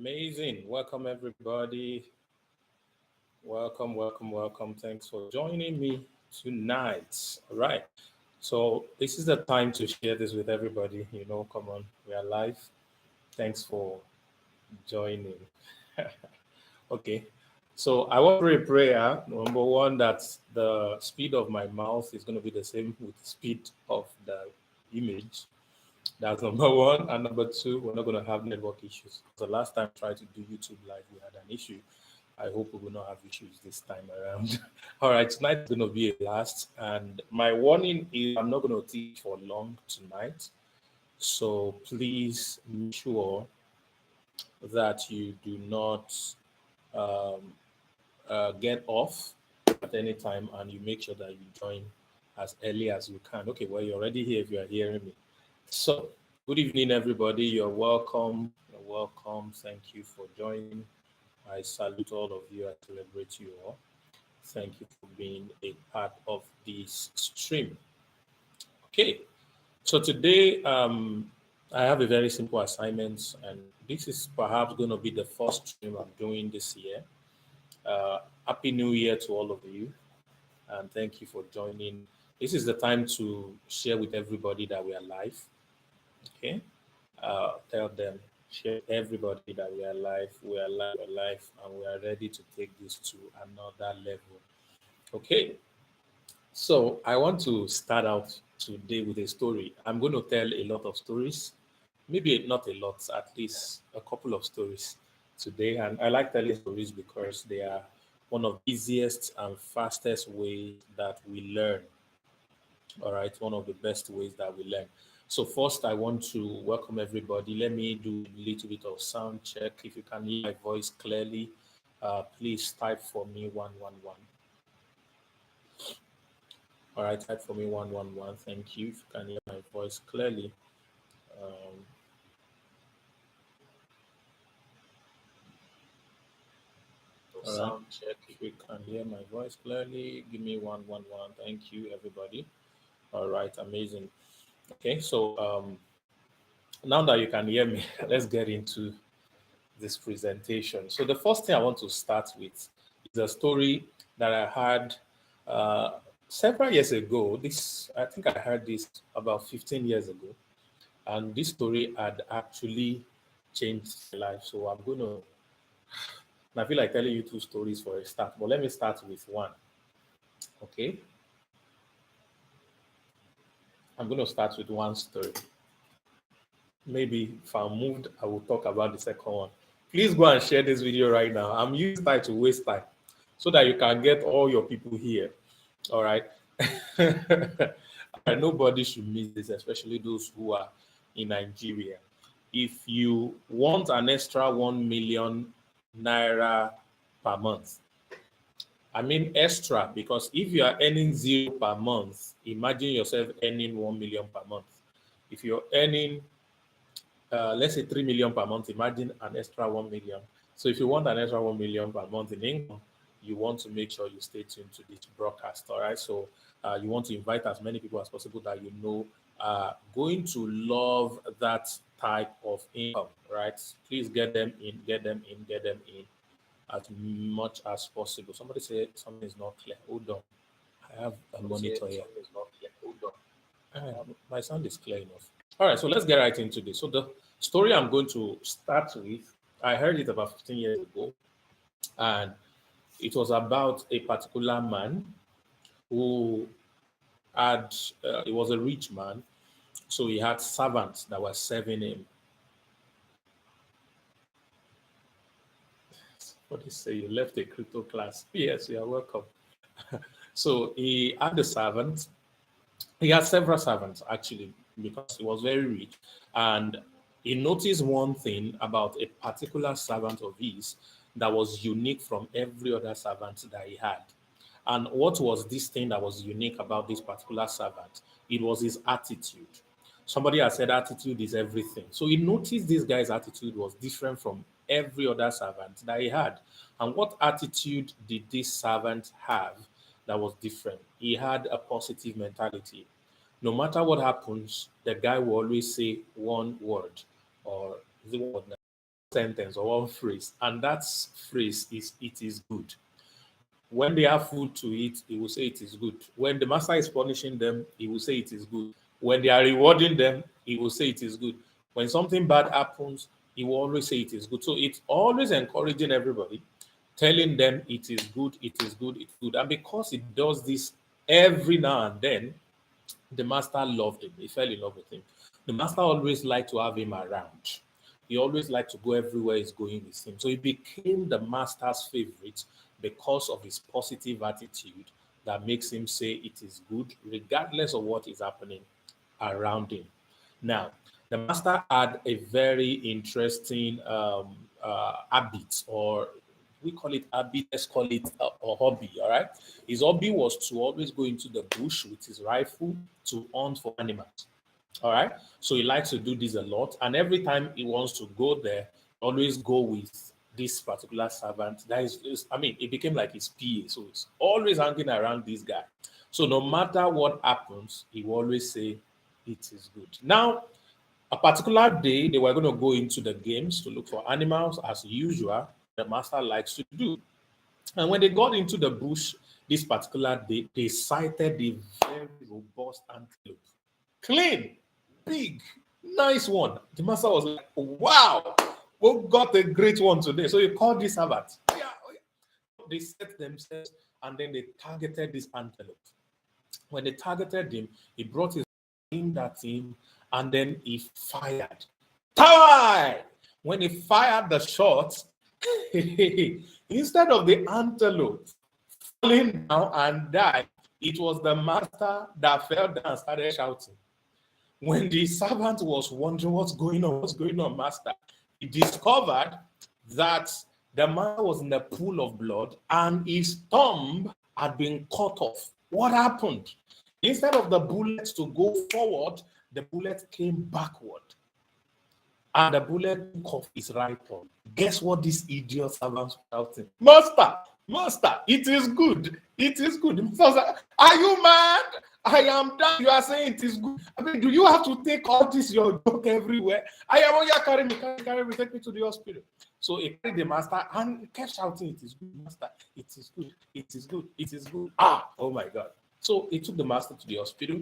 Amazing. Welcome, everybody. Welcome, welcome, welcome. Thanks for joining me tonight. All right. So, this is the time to share this with everybody. Come on, we are live. Thanks for joining. Okay. So, I want to pray a prayer. Number one, that the speed of my mouth is going to be the same with the speed of the image. That's number one. And number two, we're not going to have network issues. The last time I tried to do YouTube live, we had an issue. I hope we will not have issues this time around. All right, tonight is going to be a blast. And my warning is I'm not going to teach for long tonight. So please make sure that you do not um, get off at any time, and you make sure that you join as early as you can. Okay, well, you're already here if you are hearing me. So, good evening, everybody. You're welcome. You're welcome. Thank you for joining. I salute all of you. I celebrate you all. Thank you for being a part of this stream. Okay, so today I have a very simple assignment, and this is perhaps going to be the first stream I'm doing this year. Happy New Year to all of you, and thank you for joining. This is the time to share with everybody that we are live. Okay, tell them, share everybody that we are live, we're live, and we are ready to take this to another level. Okay, so I want to start out today with a story. I'm going to tell a lot of stories, maybe not a lot, at least a couple of stories today. And I like telling stories because they are one of the easiest and fastest ways that we learn. All right, one of the best ways that we learn. So first, I want to welcome everybody. Let me do a little bit of sound check. If you can hear my voice clearly, please type for me 111. All right, type for me 111. Thank you. If you can hear my voice clearly. Um, Sound check. If you can hear my voice clearly, give me 111. Thank you, everybody. All right, amazing. Okay, so now that you can hear me, let's get into this presentation. So the first thing I want to start with is a story that I heard several years ago. This I think I heard this about 15 years ago, and this story had actually changed my life. So I'm going to. I feel like telling you two stories for a start, but let me start with one. Okay, I'm going to start with one story. Maybe if I'm moved, I will talk about the second one. Please go and share this video right now. I'm using time to waste time so that you can get all your people here. All right. Nobody should miss this, especially those who are in Nigeria. If you want an extra 1 million naira per month, I mean extra, because if you are earning 0 per month, imagine yourself earning 1 million per month. If you're earning, let's say 3 million per month, imagine an extra 1 million. So if you want an extra 1 million per month in income, you want to make sure you stay tuned to this broadcast. All right. So you want to invite as many people as possible that you know are going to love that type of income. Right. Please get them in, get them in, get them in as much as possible. Somebody said something is not clear. Hold on. I have a monitor here. My sound is clear enough. All right, so let's get right into this. So the story I'm going to start with, I heard it about 15 years ago, and it was about a particular man who had, he was a rich man, so he had servants that were serving him. What do you say? You left a crypto class. Yes, you are welcome. So he had a servant. He had several servants actually, because he was very rich. And he noticed one thing about a particular servant of his that was unique from every other servant that he had. And what was this thing that was unique about this particular servant? It was his attitude. Somebody has said attitude is everything. So he noticed this guy's attitude was different from every other servant that he had. And what attitude did this servant have that was different? He had a positive mentality. No matter what happens, the guy will always say one word, or is it one sentence or one phrase, and that phrase is "it is good." When they have food to eat, he will say it is good. When the master is punishing them, he will say it is good. When they are rewarding them, he will say it is good. When something bad happens, he will always say it is good. So it's always encouraging everybody, telling them it is good, it is good, it's good. And because he does this every now and then, the master loved him. He fell in love with him. The master always liked to have him around. He always liked to go everywhere he's going with him. So he became the master's favorite because of his positive attitude that makes him say it is good, regardless of what is happening around him. Now, the master had a very interesting habit, or we call it habit, let's call it a hobby, all right? His hobby was to always go into the bush with his rifle to hunt for animals, all right? So he likes to do this a lot, and every time he wants to go there, always go with this particular servant. That is, I mean, it became like his PA, so it's always hanging around this guy. So no matter what happens, he will always say, it is good. Now, a particular day, they were going to go into the games to look for animals as usual, the master likes to do. And when they got into the bush this particular day, they sighted a very robust antelope. Clean, big, nice one. The master was like, wow, we got a great one today. So he called this servant. Yeah. They set themselves and then they targeted this antelope. When they targeted him, he brought his aimed at him and then he fired. Tie! When he fired the shot, instead of the antelope falling down and die, it was the master that fell down and started shouting. When the servant was wondering what's going on, master, he discovered that the man was in a pool of blood and his thumb had been cut off. What happened? Instead of the bullet to go forward, the bullet came backward. And the bullet took off his right thumb. Guess what this idiot servant was shouting? Master, it is good. It is good. Are you mad? I am done. You are saying it is good. I mean, do you have to take all this your joke everywhere? I am on your carry me, take me to the hospital. So he carried the master and kept shouting, it is good, master. It is good. It is good. It is good. Oh my God. So he took the master to the hospital.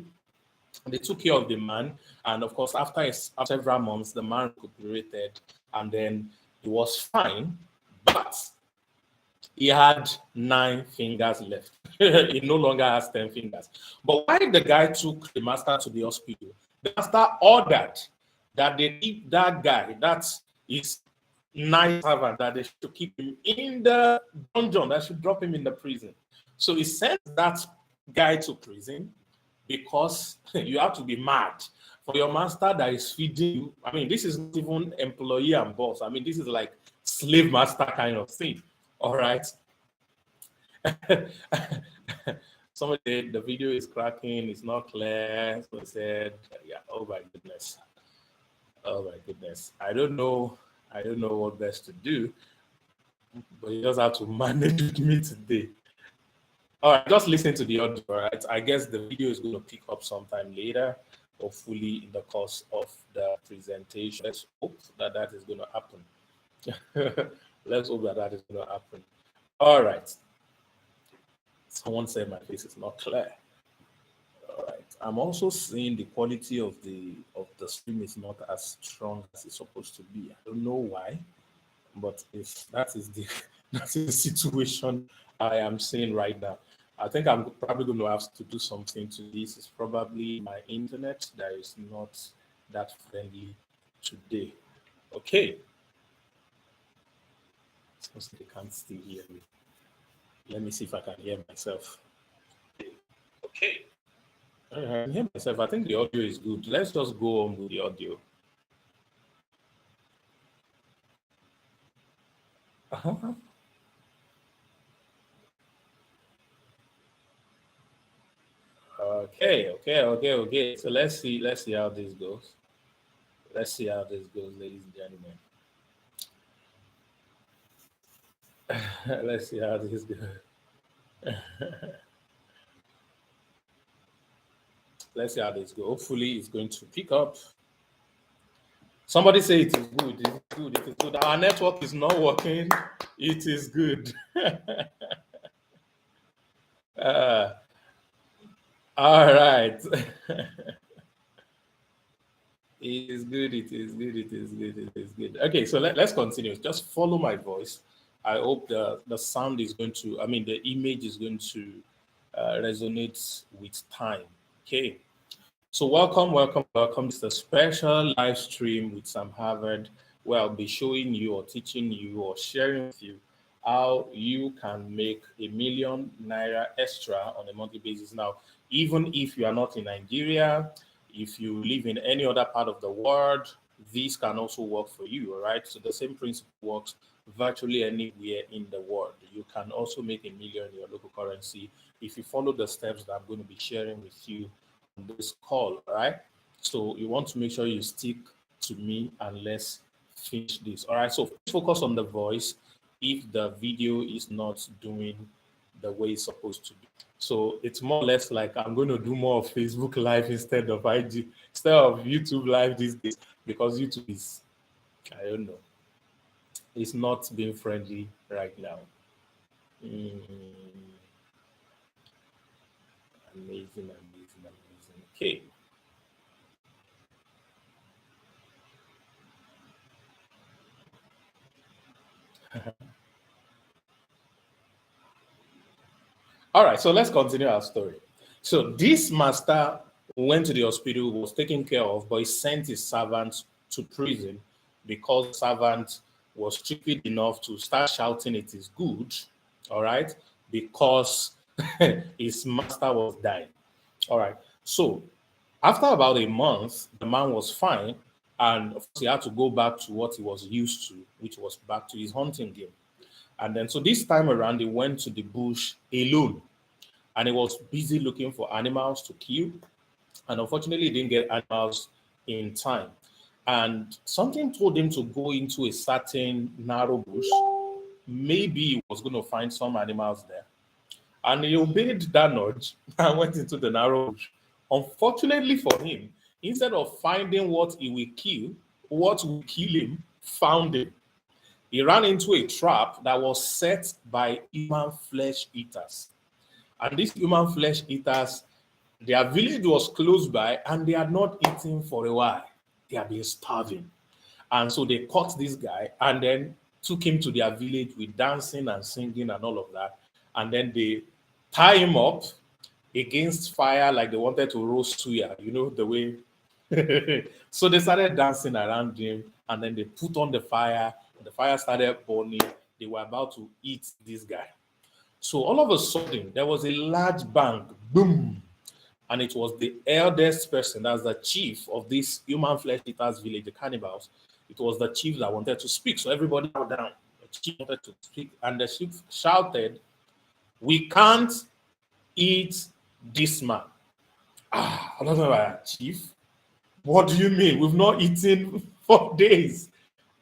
They took care of the man, and of course, after several months, the man recuperated, and then he was fine, but he had 9 fingers left. He no longer has 10 fingers. But while the guy took the master to the hospital, the master ordered that they keep that guy, that is nice servant, that they should keep him in the dungeon, that should drop him in the prison. So he sent that guy to prison because you have to be mad for your master that is feeding you. I mean, this is not even employee and boss. I mean, this is like slave master kind of thing. All right. Somebody said the video is cracking, it's not clear. So I said, yeah, oh my goodness. Oh my goodness. I don't know what best to do, but you just have to manage with me today. All right, just listen to the audio, all right? I guess the video is going to pick up sometime later, hopefully in the course of the presentation. Let's hope that that is going to happen. Let's hope that that is going to happen. All right. Someone said my face is not clear. All right. I'm also seeing the quality of the stream is not as strong as it's supposed to be. I don't know why, but if that is the that is the situation I am seeing right now. I think I'm probably going to have to do something to this. It's probably my internet that is not that friendly today. Okay. Suppose they can't still hear me. Let me see if I can hear myself. Okay. I can hear myself. I think the audio is good. Let's just go on with the audio. Uh-huh. Okay. So let's see how this goes. Let's see how this goes, ladies and gentlemen. Let's see how this goes. Let's see how this goes. Hopefully, it's going to pick up. Somebody say it is good. It is good. It is good. Our network is not working. It is good. uh, all right. It is good. It is good. It is good. It is good. Okay, so let's continue. Just follow my voice. I hope the sound is going to, I mean, the image is going to resonate with time. Okay. So welcome. It's a special live stream with Sam Harvard where I'll be showing you or teaching you or sharing with you how you can make ₦1 million extra on a monthly basis. Now, even if you are not in Nigeria, if you live in any other part of the world, this can also work for you, all right? So the same principle works virtually anywhere in the world. You can also make ₦1 million in your local currency if you follow the steps that I'm going to be sharing with you on this call, all right? So you want to make sure you stick to me and let's finish this, all right? So focus on the voice if the video is not doing the way it's supposed to be. So it's more or less like I'm going to do more of Facebook Live instead of YouTube Live these days because YouTube is, I don't know, it's not being friendly right now. Amazing. Okay. All right, so let's continue our story. So this master went to the hospital, was taken care of, but he sent his servant to prison because the servant was stupid enough to start shouting it is good, all right, because his master was dying. All right. So after about a month, the man was fine, and of course he had to go back to what he was used to, which was back to his hunting game. And then, so this time around, he went to the bush alone and he was busy looking for animals to kill. And unfortunately, he didn't get animals in time. And something told him to go into a certain narrow bush. Maybe he was going to find some animals there. And he obeyed that nudge and went into the narrow bush. Unfortunately for him, instead of finding what will kill him, found him. He ran into a trap that was set by human flesh eaters. And these human flesh eaters, their village was close by and they had not eaten for a while. They had been starving. And so they caught this guy and then took him to their village with dancing and singing and all of that. And then they tie him up against fire like they wanted to roast suya, you know, the way. So they started dancing around him and then they put on the fire. The fire started burning. They were about to eat this guy. So all of a sudden, there was a large bang, boom, and it was the eldest person, that's the chief of this human flesh eaters village, the cannibals. It was the chief that wanted to speak. So everybody bowed down. The chief wanted to speak, and the chief shouted, "We can't eat this man." Ah, I don't know, chief. What do you mean? We've not eaten for days.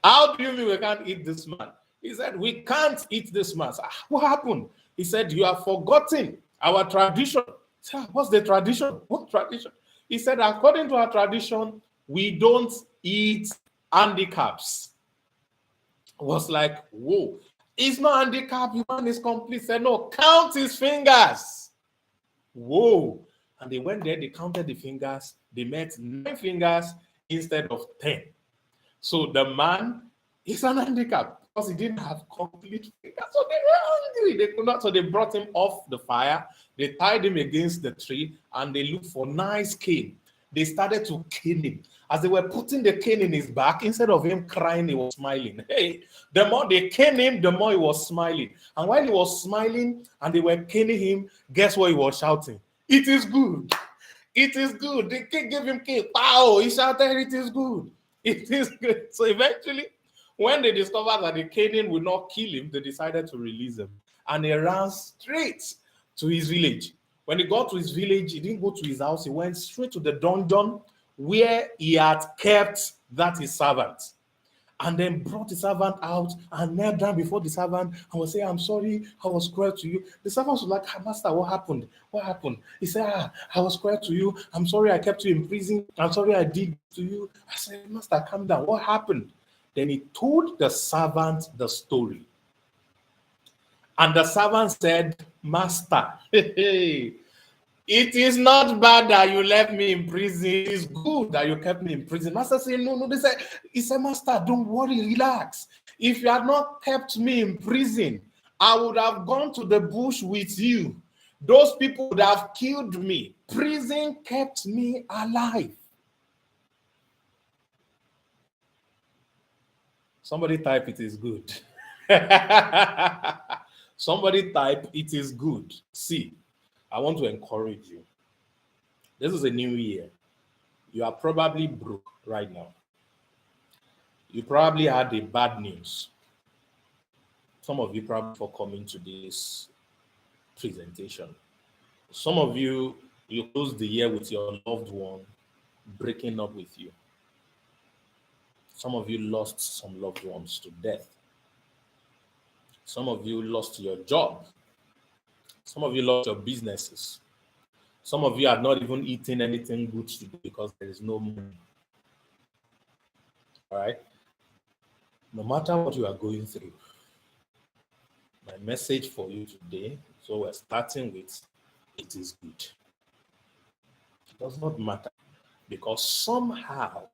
How do you mean we can't eat this man? He said, "We can't eat this man." So, what happened? He said, "You have forgotten our tradition." So, what's the tradition? What tradition? He said, "According to our tradition, we don't eat handicaps." I was like, whoa. It's not handicap, human is complete. He said, "No, count his fingers." Whoa. And they went there, they counted the fingers, they met 9 fingers instead of 10. So the man is an handicap because he didn't have complete fingers. So they were hungry. They could not. So they brought him off the fire. They tied him against the tree and they looked for nice cane. They started to cane him. As they were putting the cane in his back, instead of him crying, he was smiling. Hey, the more they caned him, the more he was smiling. And while he was smiling and they were caning him, guess what he was shouting? "It is good. It is good." The king gave him cane. Wow, he shouted, "It is good. It is good." So eventually, when they discovered that the caning would not kill him, they decided to release him. And he ran straight to his village. When he got to his village, he didn't go to his house. He went straight to the dungeon where he had kept that his servant. And then brought the servant out and knelt down before the servant and was saying, "I'm sorry, I was cruel to you." The servant was like, "Master, what happened? What happened?" He said, "I was cruel to you. I'm sorry I kept you in prison. I'm sorry I did to you." I said, "Master, calm down. What happened?" Then he told the servant the story. And the servant said, "Master, it is not bad that you left me in prison. It is good that you kept me in prison." Master said, "No, no." He said, "Master, don't worry, relax. If you had not kept me in prison, I would have gone to the bush with you. Those people would have killed me. Prison kept me alive." Somebody type, "It is good." Somebody type, "It is good." See, I want to encourage you. This is a new year. You are probably broke right now. You probably had a bad news. Some of you probably for coming to this presentation. Some of you, you closed the year with your loved one breaking up with you. Some of you lost some loved ones to death. Some of you lost your job. Some of you lost your businesses. Some of you are not even eating anything good today because there is no money. All right? No matter what you are going through, my message for you today, so we're starting with, it is good. It does not matter because somehow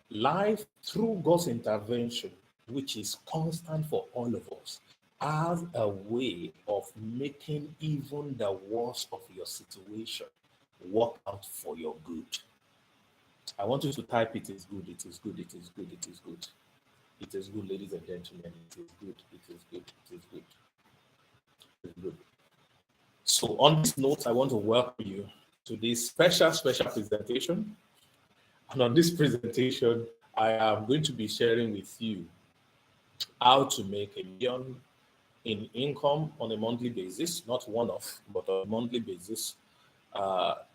life through God's intervention, which is constant for all of us, has a way of making even the worst of your situation work out for your good. I want you to type, "It is good, it is good, it is good, it is good." It is good, ladies and gentlemen. It is good, it is good, it is good. It is good. So on this note, I want to welcome you to this special presentation. And on this presentation, I am going to be sharing with you how to make $1 million in income on a monthly basis, not one-off, but on a monthly basis,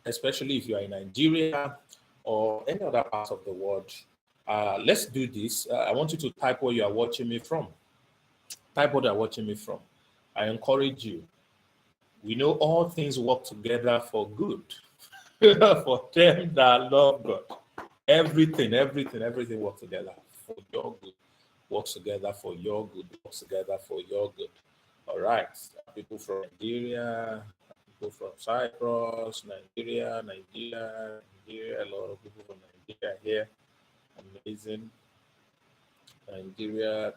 especially if you are in Nigeria or any other part of the world. Let's do this. I want you to type where you are watching me from. Type what you are watching me from. I encourage you. We know all things work together for good for them that love God. Everything works together for your good. Works together for your good. Works together for your good. All right. People from Nigeria, people from Cyprus, Nigeria. A lot of people from Nigeria here. Amazing. Nigeria.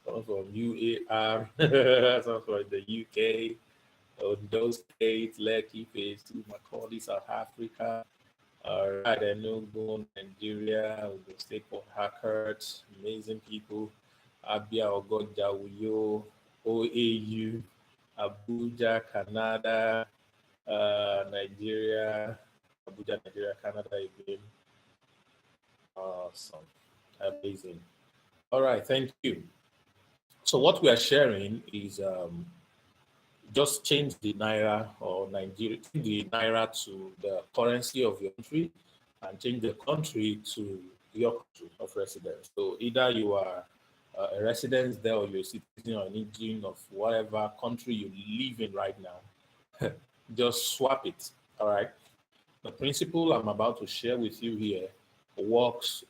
Some from UAR, some from the UK, those states, Lekki, Phase 2, Macaulay, South Africa. All right, Enugu, Nigeria, Ogun State, Port Harcourt, amazing people. Abia, Ogoja, Uyo, OAU, Abuja, Canada, Nigeria, Abuja, Nigeria, Canada again. Awesome. Amazing. All right, thank you. So what we are sharing is just change the naira or Nigeria, change the naira to the currency of your country and change the country to your country of residence. So either you are a resident there or you're a citizen or an indian of whatever country you live in right now, just swap it. All right. The principle I'm about to share with you here works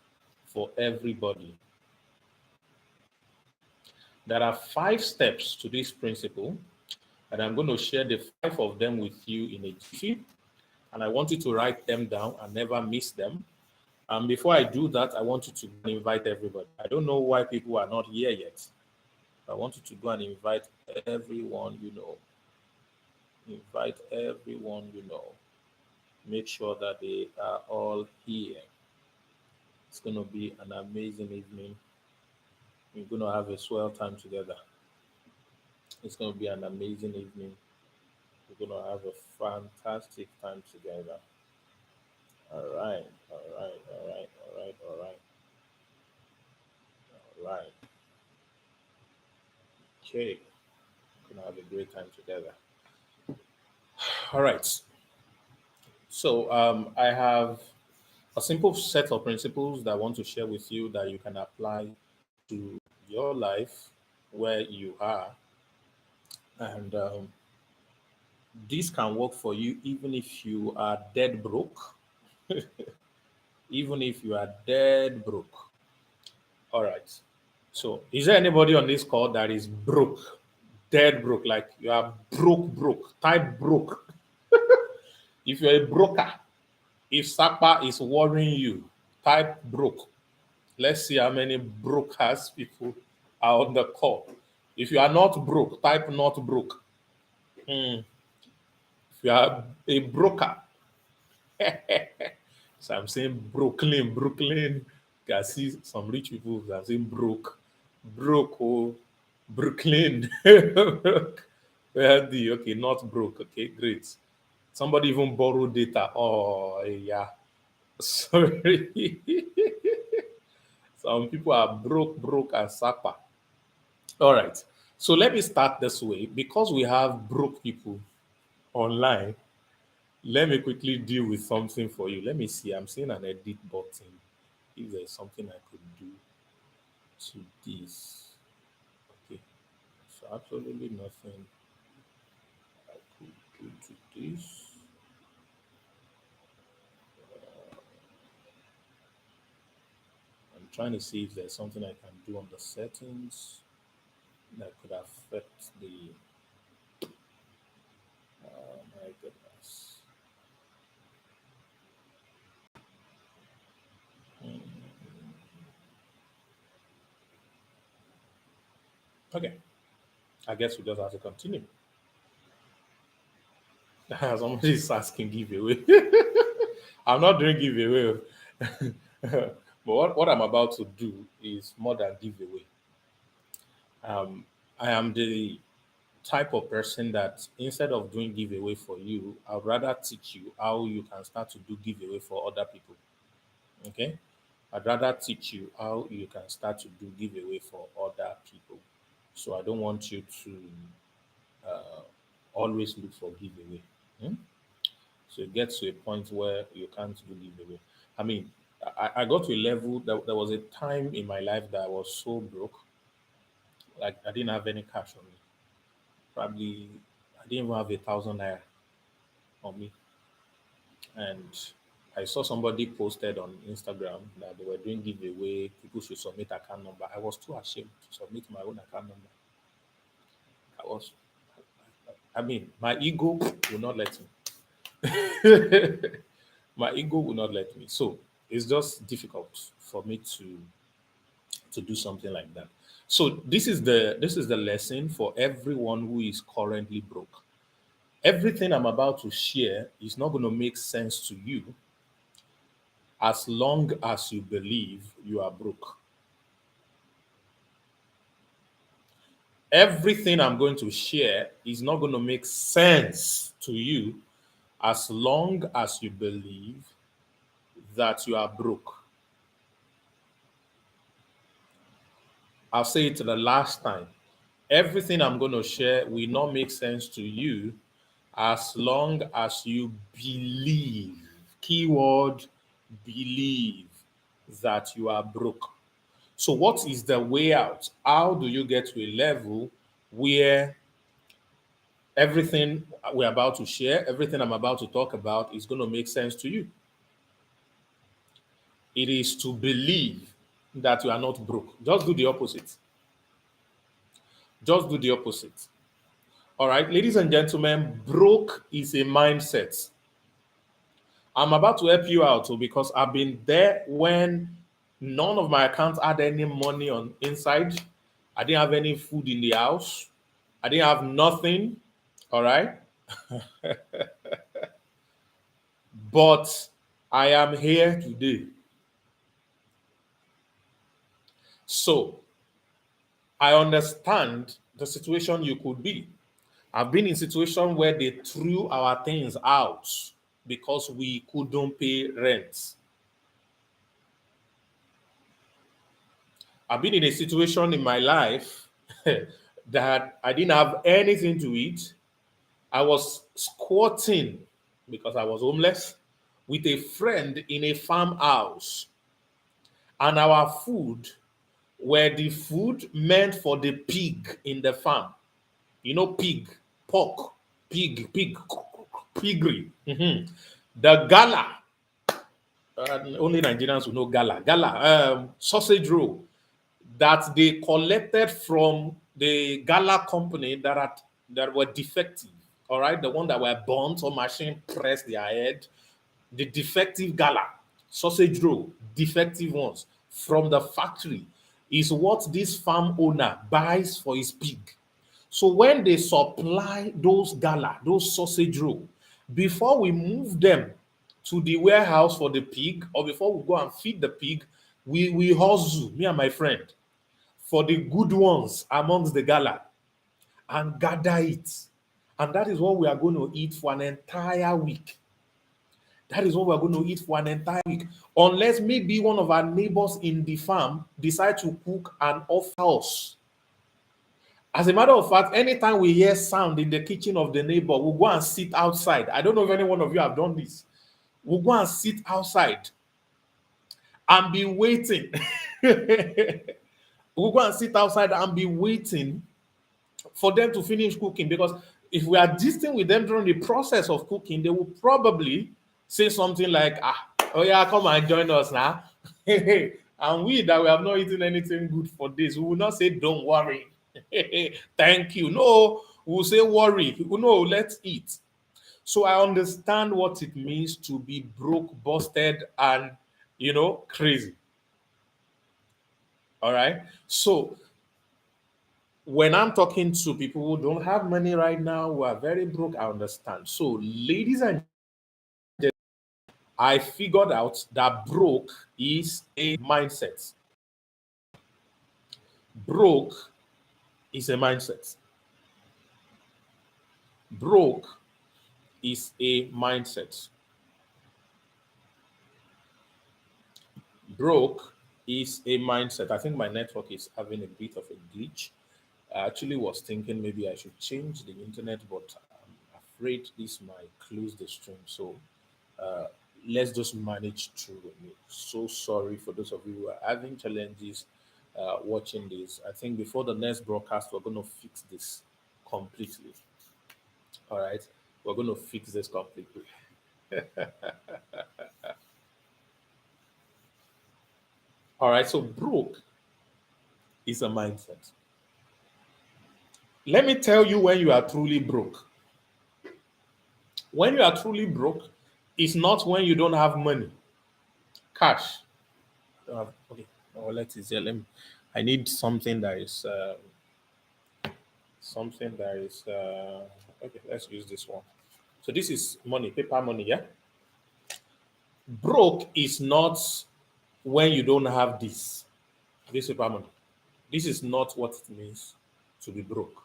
for everybody. There are 5 steps to this principle, and I'm going to share the 5 of them with you in a jiffy. And I want you to write them down and never miss them. And before I do that, I want you to invite everybody. I don't know why people are not here yet. I want you to go and invite everyone you know. Invite everyone you know. Make sure that they are all here. It's going to be an amazing evening. We're going to have a swell time together. It's going to be an amazing evening. We're going to have a fantastic time together. All right, all right, all right, all right, all right, all right. Okay, we're going to have a great time together. All right. So I have a simple set of principles that I want to share with you that you can apply to your life where you are. And this can work for you even if you are dead broke. Even if you are dead broke. All right. So, is there anybody on this call that is broke, dead broke, like you are broke, broke, type broke? If you're a broker, if SAPA is worrying you, type broke. Let's see how many brokers people are on the call. If you are not broke, type not broke. Hmm. If you are a broker, so I'm saying Brooklyn, Brooklyn. You can see some rich people who are saying broke, broke, oh, Brooklyn. Wealthy, okay, not broke. Okay, great. Somebody even borrowed data. Oh, yeah. Sorry. Some people are broke, broke, and sapa. All right. So let me start this way. Because we have broke people online, let me quickly deal with something for you. Let me see. I'm seeing an edit button. If there's something I could do to this. Okay. So absolutely nothing I could do to this. I'm trying to see if there's something I can do on the settings that could affect the. My goodness. Okay. I guess we just have to continue. Somebody is asking giveaway. I'm not doing giveaway. But what I'm about to do is more than giveaway. Um, I am the type of person that instead of doing giveaway for you, I'd rather teach you how you can start to do giveaway for other people. Okay? I'd rather teach you how you can start to do giveaway for other people. So I don't want you to uh, always look for giveaway. Hmm? So it gets to a point where you can't do giveaway. I mean, I got to a level that there was a time in my life that I was so broke, like I didn't have any cash on me. Probably I didn't even have 1,000 naira on me. And I saw somebody posted on Instagram that they were doing giveaway. People should submit account number. I was too ashamed to submit my own account number. I was, I mean, my ego will not let me. My ego will not let me. So it's just difficult for me to do something like that. So this is the lesson for everyone who is currently broke. Everything I'm about to share is not going to make sense to you as long as you believe you are broke. Everything I'm going to share is not going to make sense to you as long as you believe that you are broke. I'll say it the last time. Everything I'm going to share will not make sense to you as long as you believe, keyword, believe that you are broke. So, what is the way out? How do you get to a level where everything we're about to share, everything I'm about to talk about is going to make sense to you? It is to believe that you are not broke. Just do the opposite. Just do the opposite. All right, ladies and gentlemen, broke is a mindset. I'm about to help you out because I've been there when none of my accounts had any money on inside. I didn't have any food in the house. I didn't have nothing. All right. But I am here today. So I understand the situation you could be. I've been in situations where they threw our things out because we couldn't pay rent. I've been in a situation in my life that I didn't have anything to eat. I was squatting because I was homeless with a friend in a farmhouse, and our food were the food meant for the pig in the farm. You know, pig, pork, pig, piggery. The gala, only Nigerians will know gala. Gala, sausage roll that they collected from the gala company that were defective. All right, the one that were burnt or machine pressed their head, the defective gala sausage roll, defective ones from the factory is what this farm owner buys for his pig. So when they supply those gala, those sausage roll, before we move them to the warehouse for the pig, or before we go and feed the pig, we hustle, me and my friend, for the good ones amongst the gala and gather it. And that is what we are going to eat for an entire week. That is what we're going to eat for an entire week. Unless maybe one of our neighbors in the farm decide to cook and offer us. As a matter of fact, anytime we hear sound in the kitchen of the neighbor, we'll go and sit outside. I don't know if any one of you have done this. We'll go and sit outside and be waiting. We'll go and sit outside and be waiting for them to finish cooking, because if we are gisting with them during the process of cooking, they will probably say something like, oh yeah, come and join us now. And we that we have not eaten anything good for this, we will not say, don't worry. Thank you. No, we'll say, worry. No, let's eat. So I understand what it means to be broke, busted, and crazy. All right. So when I'm talking to people who don't have money right now, who are very broke, I understand. So, ladies and gentlemen, I figured out that broke is a mindset. Broke is a mindset. Broke is a mindset. Broke is a mindset. I think my network is having a bit of a glitch. I actually was thinking maybe I should change the internet, but I'm afraid this might close the stream. So uh, let's just manage through with me. So sorry for those of you who are having challenges watching this. I think before the next broadcast, we're going to fix this completely. All right, we're going to fix this completely. All right, so broke is a mindset. Let me tell you when you are truly broke. When you are truly broke, it's not when you don't have money, cash. Okay, well, let's see. Let me. I need something that is something that is okay. Let's use this one. So this is money, paper money. Yeah, broke is not when you don't have this paper money. This is not what it means. to be broke.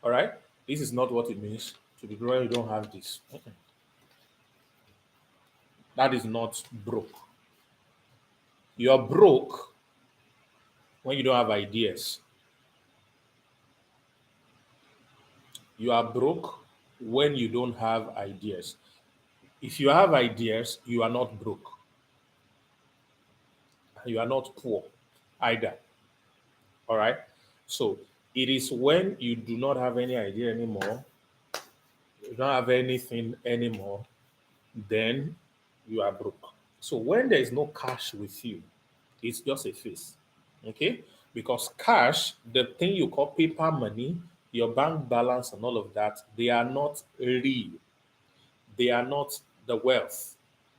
All right? This is not what it means to be broke. You don't have this. That is not broke. You are broke when you don't have ideas. You are broke when you don't have ideas. If you have ideas, you are not broke. You are not poor either. All right? So it is when you do not have any idea anymore, you don't have anything anymore, then you are broke. So when there is no cash with you, it's just a face. Okay? Because cash, the thing you call paper money, your bank balance and all of that, they are not real. They are not the wealth.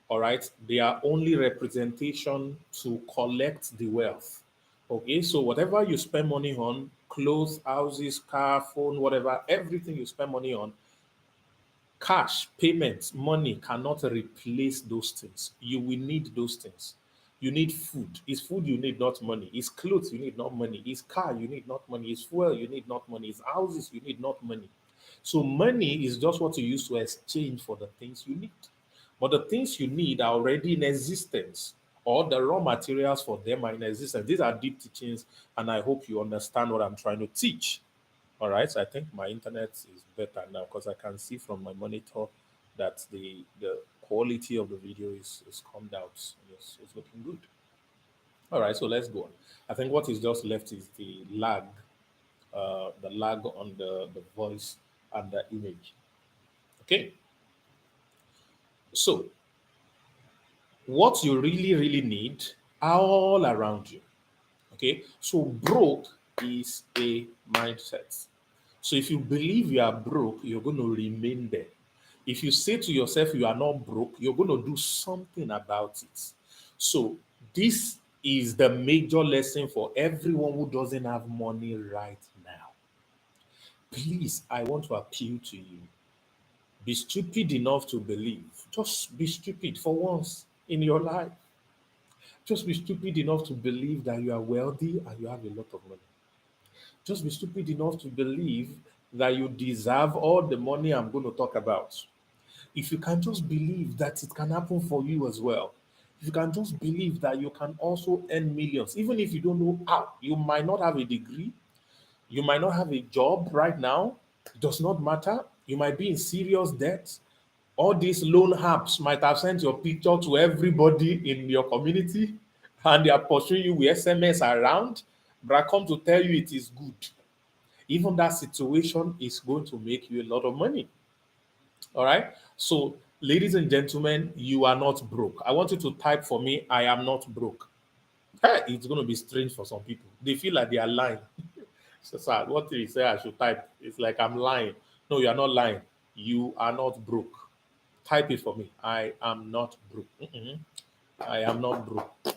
All right? They are only representation to collect the wealth. Okay, so whatever you spend money on, clothes, houses, car, phone, whatever, everything you spend money on, cash, payments, money cannot replace those things. You will need those things. You need food. It's food you need, not money. It's clothes you need, not money. It's car you need, not money. It's fuel you need, not money. It's houses you need, not money. So money is just what you use to exchange for the things you need. But the things you need are already in existence, or the raw materials for them are in existence. These are deep teachings, and I hope you understand what I'm trying to teach. All right, so I think my internet is better now because I can see from my monitor that the quality of the video is come down. It's looking good. All right, so let's go on. I think what is just left is the lag on the voice and the image. Okay, so what you really need are all around you. Okay, so broke is a mindset. So if you believe you are broke, you're going to remain there. If you say to yourself you are not broke, you're going to do something about it. So this is the major lesson for everyone who doesn't have money right now. Please, I want to appeal to you. Be stupid enough to believe. Just be stupid for once in your life. Just be stupid enough to believe that you are wealthy and you have a lot of money. Just be stupid enough to believe that you deserve all the money I'm going to talk about. If you can just believe that it can happen for you as well, if you can just believe that you can also earn millions, even if you don't know how, you might not have a degree, you might not have a job right now, it does not matter. You might be in serious debt. All these loan apps might have sent your picture to everybody in your community and they are pursuing you with SMS around, but I come to tell you it is good. Even that situation is going to make you a lot of money. All right. So, ladies and gentlemen, you are not broke. I want you to type for me, I am not broke. Hey, it's going to be strange for some people. They feel like they are lying. So, sir, what did he say I should type? It's like I'm lying. No, you are not lying. You are not broke. Type it for me. I am not broke. I am not broke.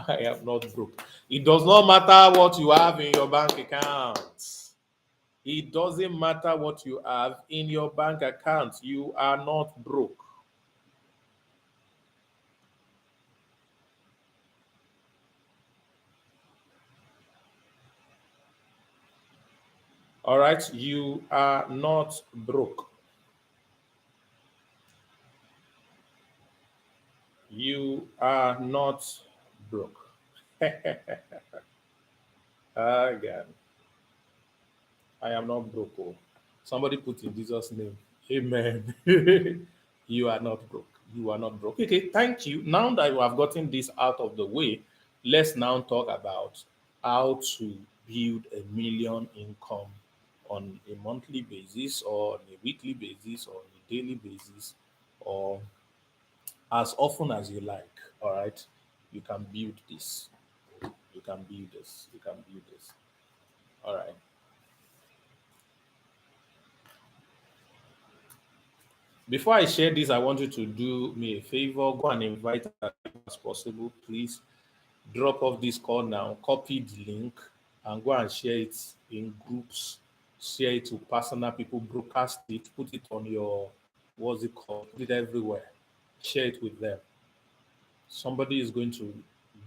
I am not broke. It does not matter what you have in your bank account. It doesn't matter what you have in your bank account. You are not broke. All right. You are not broke. You are not broke. Again, I am not broke. Oh. Somebody put in Jesus' name. Amen. You are not broke. You are not broke. Okay, thank you. Now that you have gotten this out of the way, let's now talk about how to build a million income on a monthly basis or on a weekly basis or on a daily basis or as often as you like. All right. You can build this. You can build this. You can build this. All right. Before I share this, I want you to do me a favor. Go and invite as many as possible. Please drop off this call now. Copy the link and go and share it in groups. Share it to personal people. Broadcast it. Put it on your what's it called? Put it everywhere. Share it with them. Somebody is going to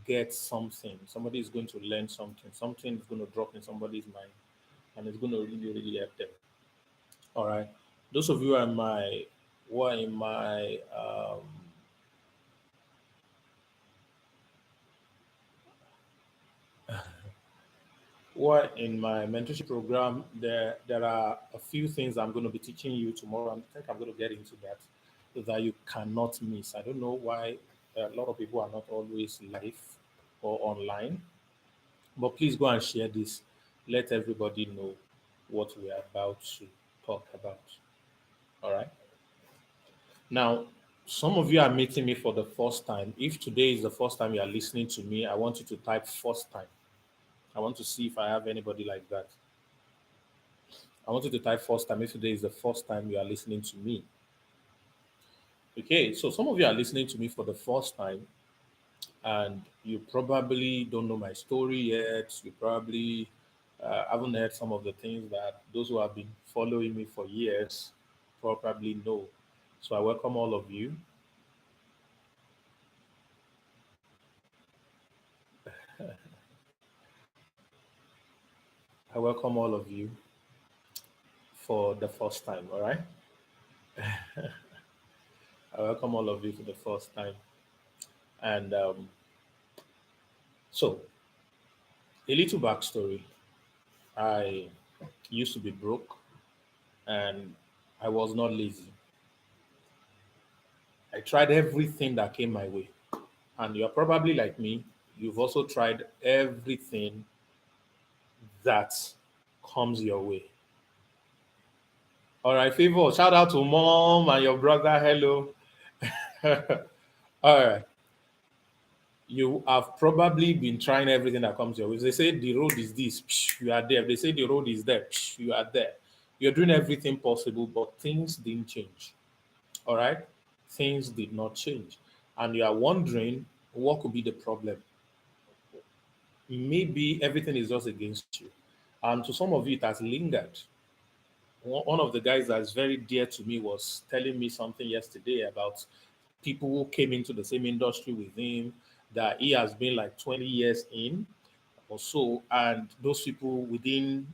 get something. Somebody is going to learn something. Something is going to drop in somebody's mind, and it's going to really, really help them. All right. Those of you who are in my Well, in my mentorship program, there are a few things I'm going to be teaching you tomorrow. I think I'm going to get into that you cannot miss. I don't know why a lot of people are not always live or online, but please go and share this. Let everybody know what we are about to talk about. All right. Now, some of you are meeting me for the first time. If today is the first time you are listening to me, I want you to type first time. I want to see if I have anybody like that. I want you to type first time if today is the first time you are listening to me. Okay, so some of you are listening to me for the first time and you probably don't know my story yet. You probably haven't heard some of the things that those who have been following me for years probably know. So I welcome all of you. I welcome all of you for the first time, all right? I welcome all of you for the first time. And so, a little backstory. I used to be broke and I was not lazy. I tried everything that came my way. And you're probably like me, you've also tried everything that comes your way. All right, Favor, shout out to mom and your brother. Hello. All right. You have probably been trying everything that comes your way. They say the road is this, you are there. They say the road is there, you are there. You're doing everything possible, but things didn't change. All right? Things did not change. And you are wondering what could be the problem. Maybe everything is just against you. And to some of you, it has lingered. One of the guys that's very dear to me was telling me something yesterday about people who came into the same industry with him that he has been like 20 years in or so. And those people within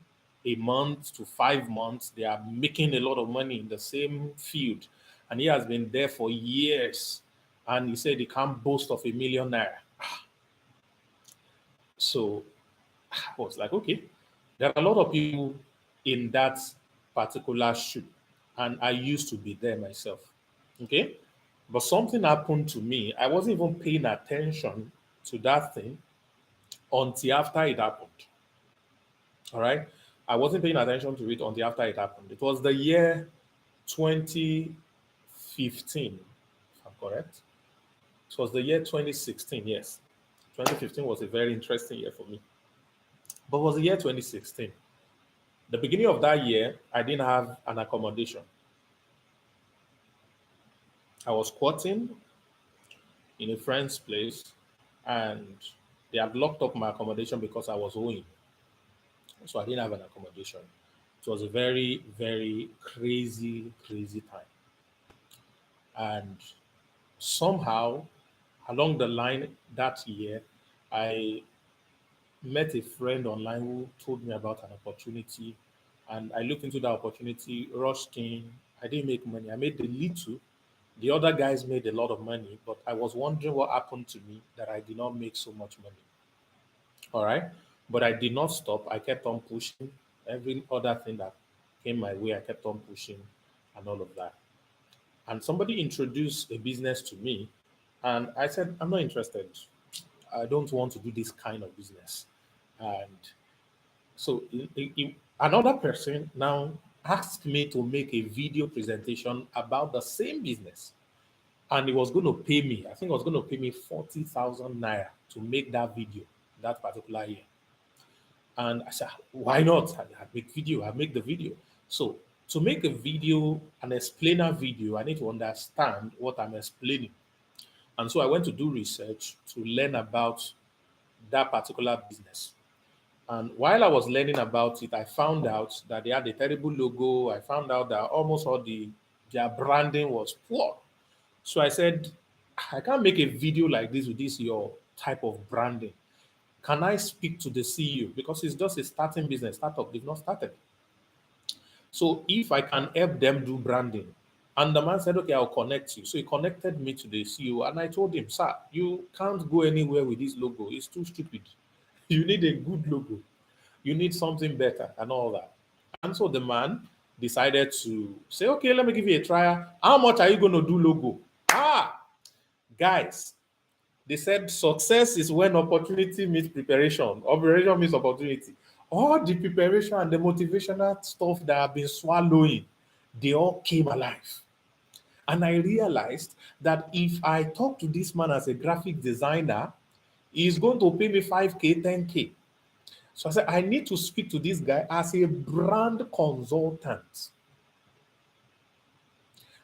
a month to 5 months, they are making a lot of money in the same field. And he has been there for years. And he said he can't boast of a 1 million naira. So I was like, okay, there are a lot of people in that particular shoe, and I used to be there myself. Okay, but something happened to me. I wasn't even paying attention to that thing until after it happened. All right, I wasn't paying attention to it until after it happened. It was the year 2015, if I'm correct. It was the year 2016, yes. 2015 was a very interesting year for me. But it was the year 2016. The beginning of that year, I didn't have an accommodation. I was squatting in a friend's place and they had locked up my accommodation because I was owing. So I didn't have an accommodation. It was a very, very crazy, crazy time. And somehow, along the line that year, I met a friend online who told me about an opportunity. And I looked into that opportunity, rushed in. I didn't make money. I made the little. The other guys made a lot of money, but I was wondering what happened to me that I did not make so much money. All right. But I did not stop. I kept on pushing. Every other thing that came my way, I kept on pushing and all of that. And somebody introduced a business to me, and I said, I'm not interested. I don't want to do this kind of business. And so another person now asked me to make a video presentation about the same business. And he was going to pay me, I think he was going to pay me 40,000 naira to make that video that particular year. And I said, why not? I make video, I make the video. So to make a video, an explainer video, I need to understand what I'm explaining. And so I went to do research to learn about that particular business. And while I was learning about it, I found out that they had a terrible logo. I found out that almost all their branding was poor. So I said, I can't make a video like this with this your type of branding. Can I speak to the CEO? Because it's just a starting business, startup, they've not started. So if I can help them do branding, and the man said, okay, I'll connect you. So he connected me to the CEO, and I told him, sir, you can't go anywhere with this logo. It's too stupid. You need a good logo. You need something better and all that. And so the man decided to say, okay, let me give you a trial. How much are you going to do logo? Guys, they said success is when opportunity meets preparation. Operation meets opportunity. All the preparation and the motivational stuff that I've been swallowing, they all came alive. And I realized that if I talk to this man as a graphic designer, he's going to pay me 5K, 10K. So I said, I need to speak to this guy as a brand consultant.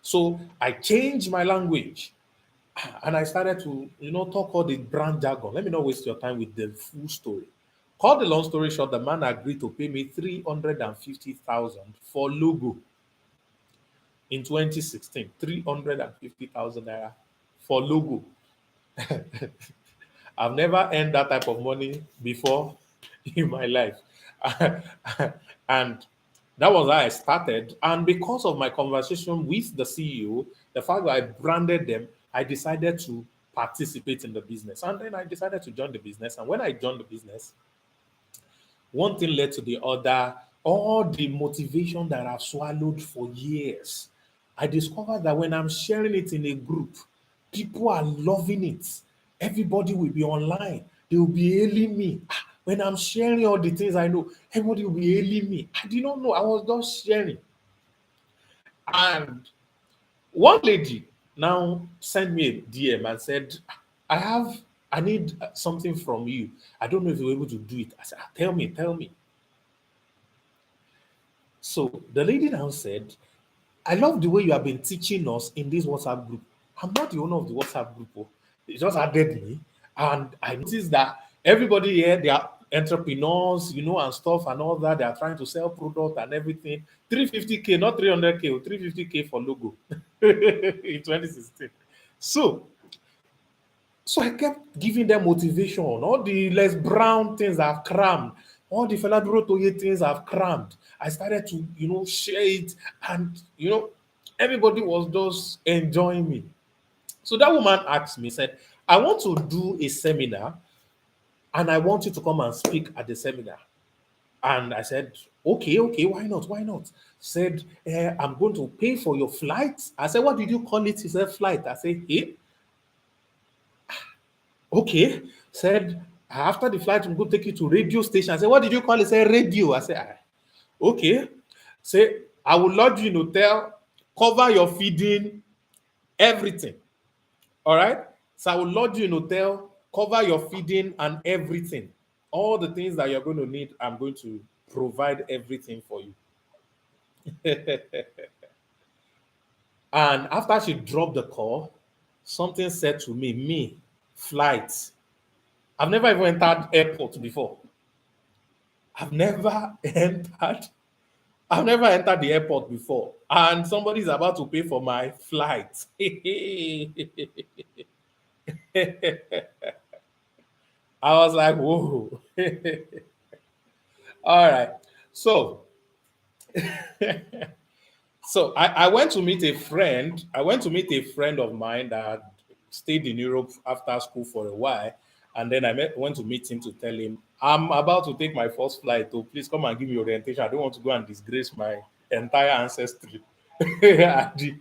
So I changed my language and I started to, talk all the brand jargon. Let me not waste your time with the full story. Cut the long story short, the man agreed to pay me 350,000 for logo in 2016. 350,000 naira for logo. I've never earned that type of money before in my life. And that was how I started. And because of my conversation with the CEO, the fact that I branded them, I decided to participate in the business. And then I decided to join the business. And when I joined the business, one thing led to the other. All the motivation that I've swallowed for years, I discovered that when I'm sharing it in a group, people are loving it. Everybody will be online. They will be hailing me. When I'm sharing all the things I know, everybody will be hailing me. I did not know. I was just sharing. And one lady now sent me a DM and said, I need something from you. I don't know if you're able to do it. I said, tell me, tell me. So the lady now said, I love the way you have been teaching us in this WhatsApp group. I'm not the owner of the WhatsApp group. Oh. They just added me. And I noticed that everybody here, they are entrepreneurs, and stuff and all that. They are trying to sell product and everything. 350K, not 300K, 350K for logo in 2016. So, so I kept giving them motivation. All the Les Brown things I've crammed, all the Felabro Toye things I've crammed. I started to, share it, and everybody was just enjoying me. So that woman asked me, said, I want to do a seminar and I want you to come and speak at the seminar. And I said, okay, okay, why not? Why not? Said, I'm going to pay for your flight. I said, what did you call it? He said, flight. I said, hey, okay. Said, after the flight, I'm going to take you to radio station. I said, what did you call it? Say radio. I said, okay. Say, I will lodge you in hotel, cover your feeding, everything. All right. So I will lodge you in hotel, cover your feeding and everything. All the things that you're going to need, I'm going to provide everything for you. And after she dropped the call, something said to me, flight. I've never even entered airport before. I've never entered. I've never entered the airport before, and somebody's about to pay for my flight. I was like, whoa. All right. So, I went to meet a friend. I went to meet a friend of mine that stayed in Europe after school for a while. And then went to meet him to tell him, I'm about to take my first flight. So please come and give me orientation. I don't want to go and disgrace my entire ancestry at the,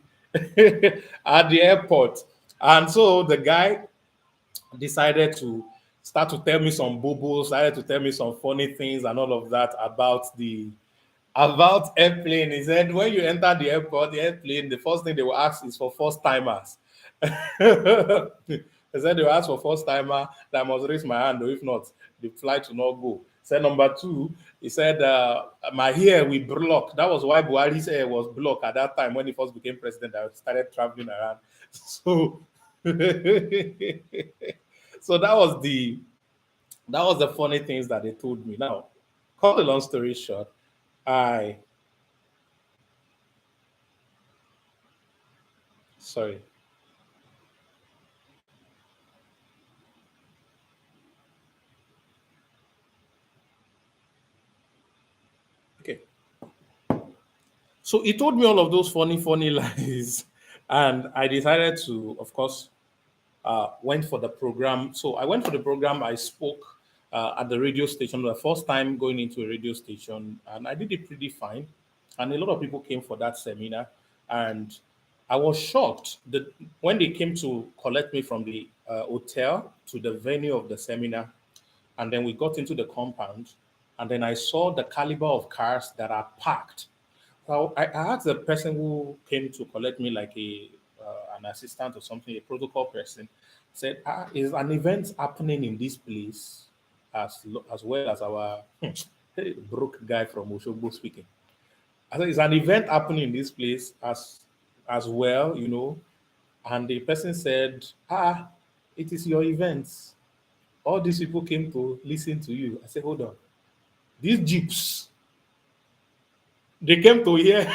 at the airport. And so the guy decided to start to tell me some bubbles, started to tell me some funny things and all of that about airplane. He said, when you enter the airport, the airplane, the first thing they will ask is for first timers. He said they will ask for first timer that I must raise my hand, or if not, the flight will not go. Said number two, he said my hair will block. That was why Buhari's hair was blocked at that time when he first became president. I started traveling around. So, so that was the funny things that they told me. Now, cut the long story short, I sorry. So he told me all of those funny, funny lies. And I decided to, of course, went for the program. So I went for the program. I spoke at the radio station, the first time going into a radio station, and I did it pretty fine. And a lot of people came for that seminar, and I was shocked that when they came to collect me from the hotel to the venue of the seminar, and then we got into the compound, and then I saw the caliber of cars that are parked. So I asked the person who came to collect me, like an assistant or something, a protocol person, said, "Is an event happening in this place as well as our hey, broke guy from Oshogbo speaking?" I said, "Is an event happening in this place as well, you know?" And the person said, it is your event. All these people came to listen to you." I said, "Hold on. These jeeps, they came to hear."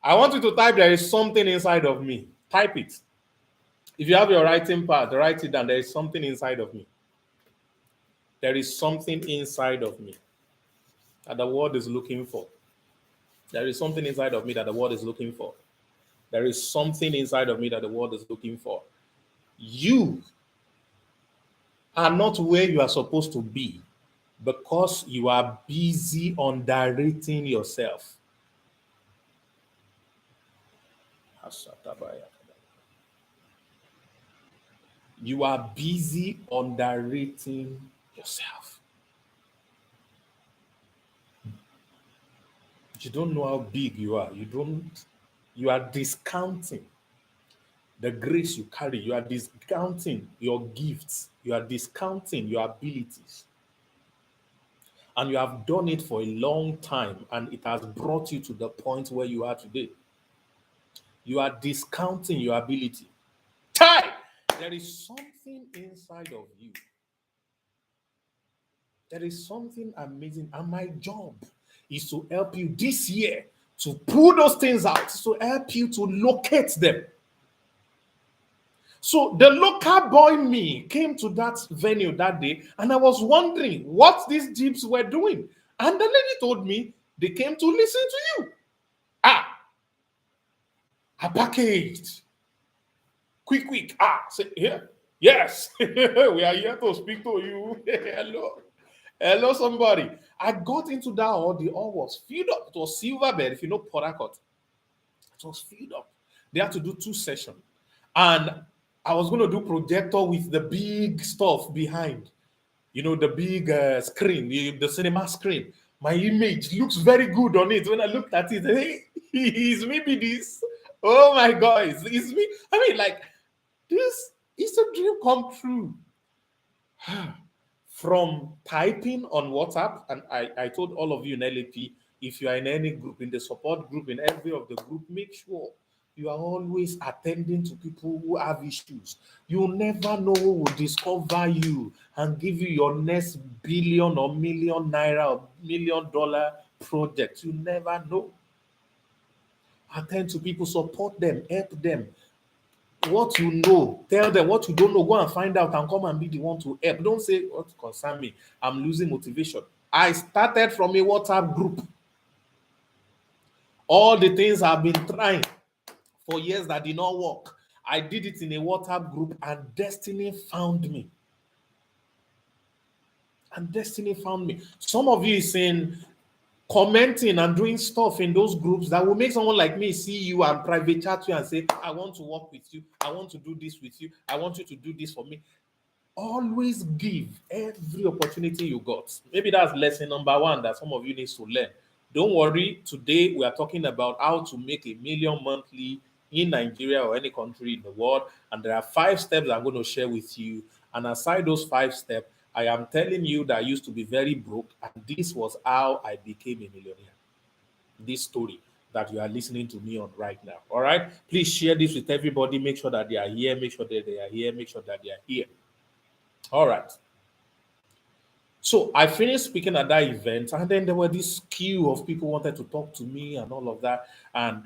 I want you to type, "There is something inside of me." Type it. If you have your writing pad, write it down. There is something inside of me. There is something inside of me that the world is looking for. There is something inside of me that the world is looking for. There is something inside of me that the world is looking for. You are not where you are supposed to be because you are busy underrating yourself. You are busy underrating yourself. You don't know how big you are. You are discounting the grace you carry. You are discounting your gifts. You are discounting your abilities. And you have done it for a long time, and it has brought you to the point where you are today. You are discounting your ability. Ty, there is something inside of you. There is something amazing. And my job is to help you this year to pull those things out, to help you to locate them. So the local boy me came to that venue that day, and I was wondering what these jeeps were doing. And the lady told me they came to listen to you. I packaged. Quick, quick. Say here. Yes, we are here to speak to you. Hello. Hello, somebody. I got into that hall. The hall was filled up. It was silver bed. If you know Port Harcourt, it was filled up. They had to do 2 sessions. And I was going to do projector with the big stuff behind. You know, the big screen, the cinema screen. My image looks very good on it. When I looked at it, hey, is maybe this. Oh my God, it's me. I mean, like, this is a dream come true. From typing on WhatsApp, and I told all of you in LAP, if you are in any group, in the support group, in every of the group, make sure you are always attending to people who have issues. You never know who will discover you and give you your next billion or million naira or $1 million project. You never know. Attend to people, support them, help them. What you know, tell them. What you don't know, go and find out and come and be the one to help. Don't say, "What concern me? I'm losing motivation." I started from a WhatsApp group. All the things I've been trying for years that did not work, I did it in a WhatsApp group, and destiny found me. And destiny found me. Some of you is saying, commenting and doing stuff in those groups that will make someone like me see you and private chat you and say, "I want to work with you. I want to do this with you. I want you to do this for me." Always give every opportunity you got. Maybe that's lesson number one that some of you need to learn. Don't worry. Today we are talking about how to make $1 million monthly in Nigeria or any country in the world. And there are 5 steps I'm going to share with you. And aside those 5 steps, I am telling you that I used to be very broke, and this was how I became a millionaire. This story that you are listening to me on right now. All right. Please share this with everybody. Make sure that they are here. Make sure that they are here. Make sure that they are here. All right. So I finished speaking at that event, and then there were this queue of people wanted to talk to me and all of that. And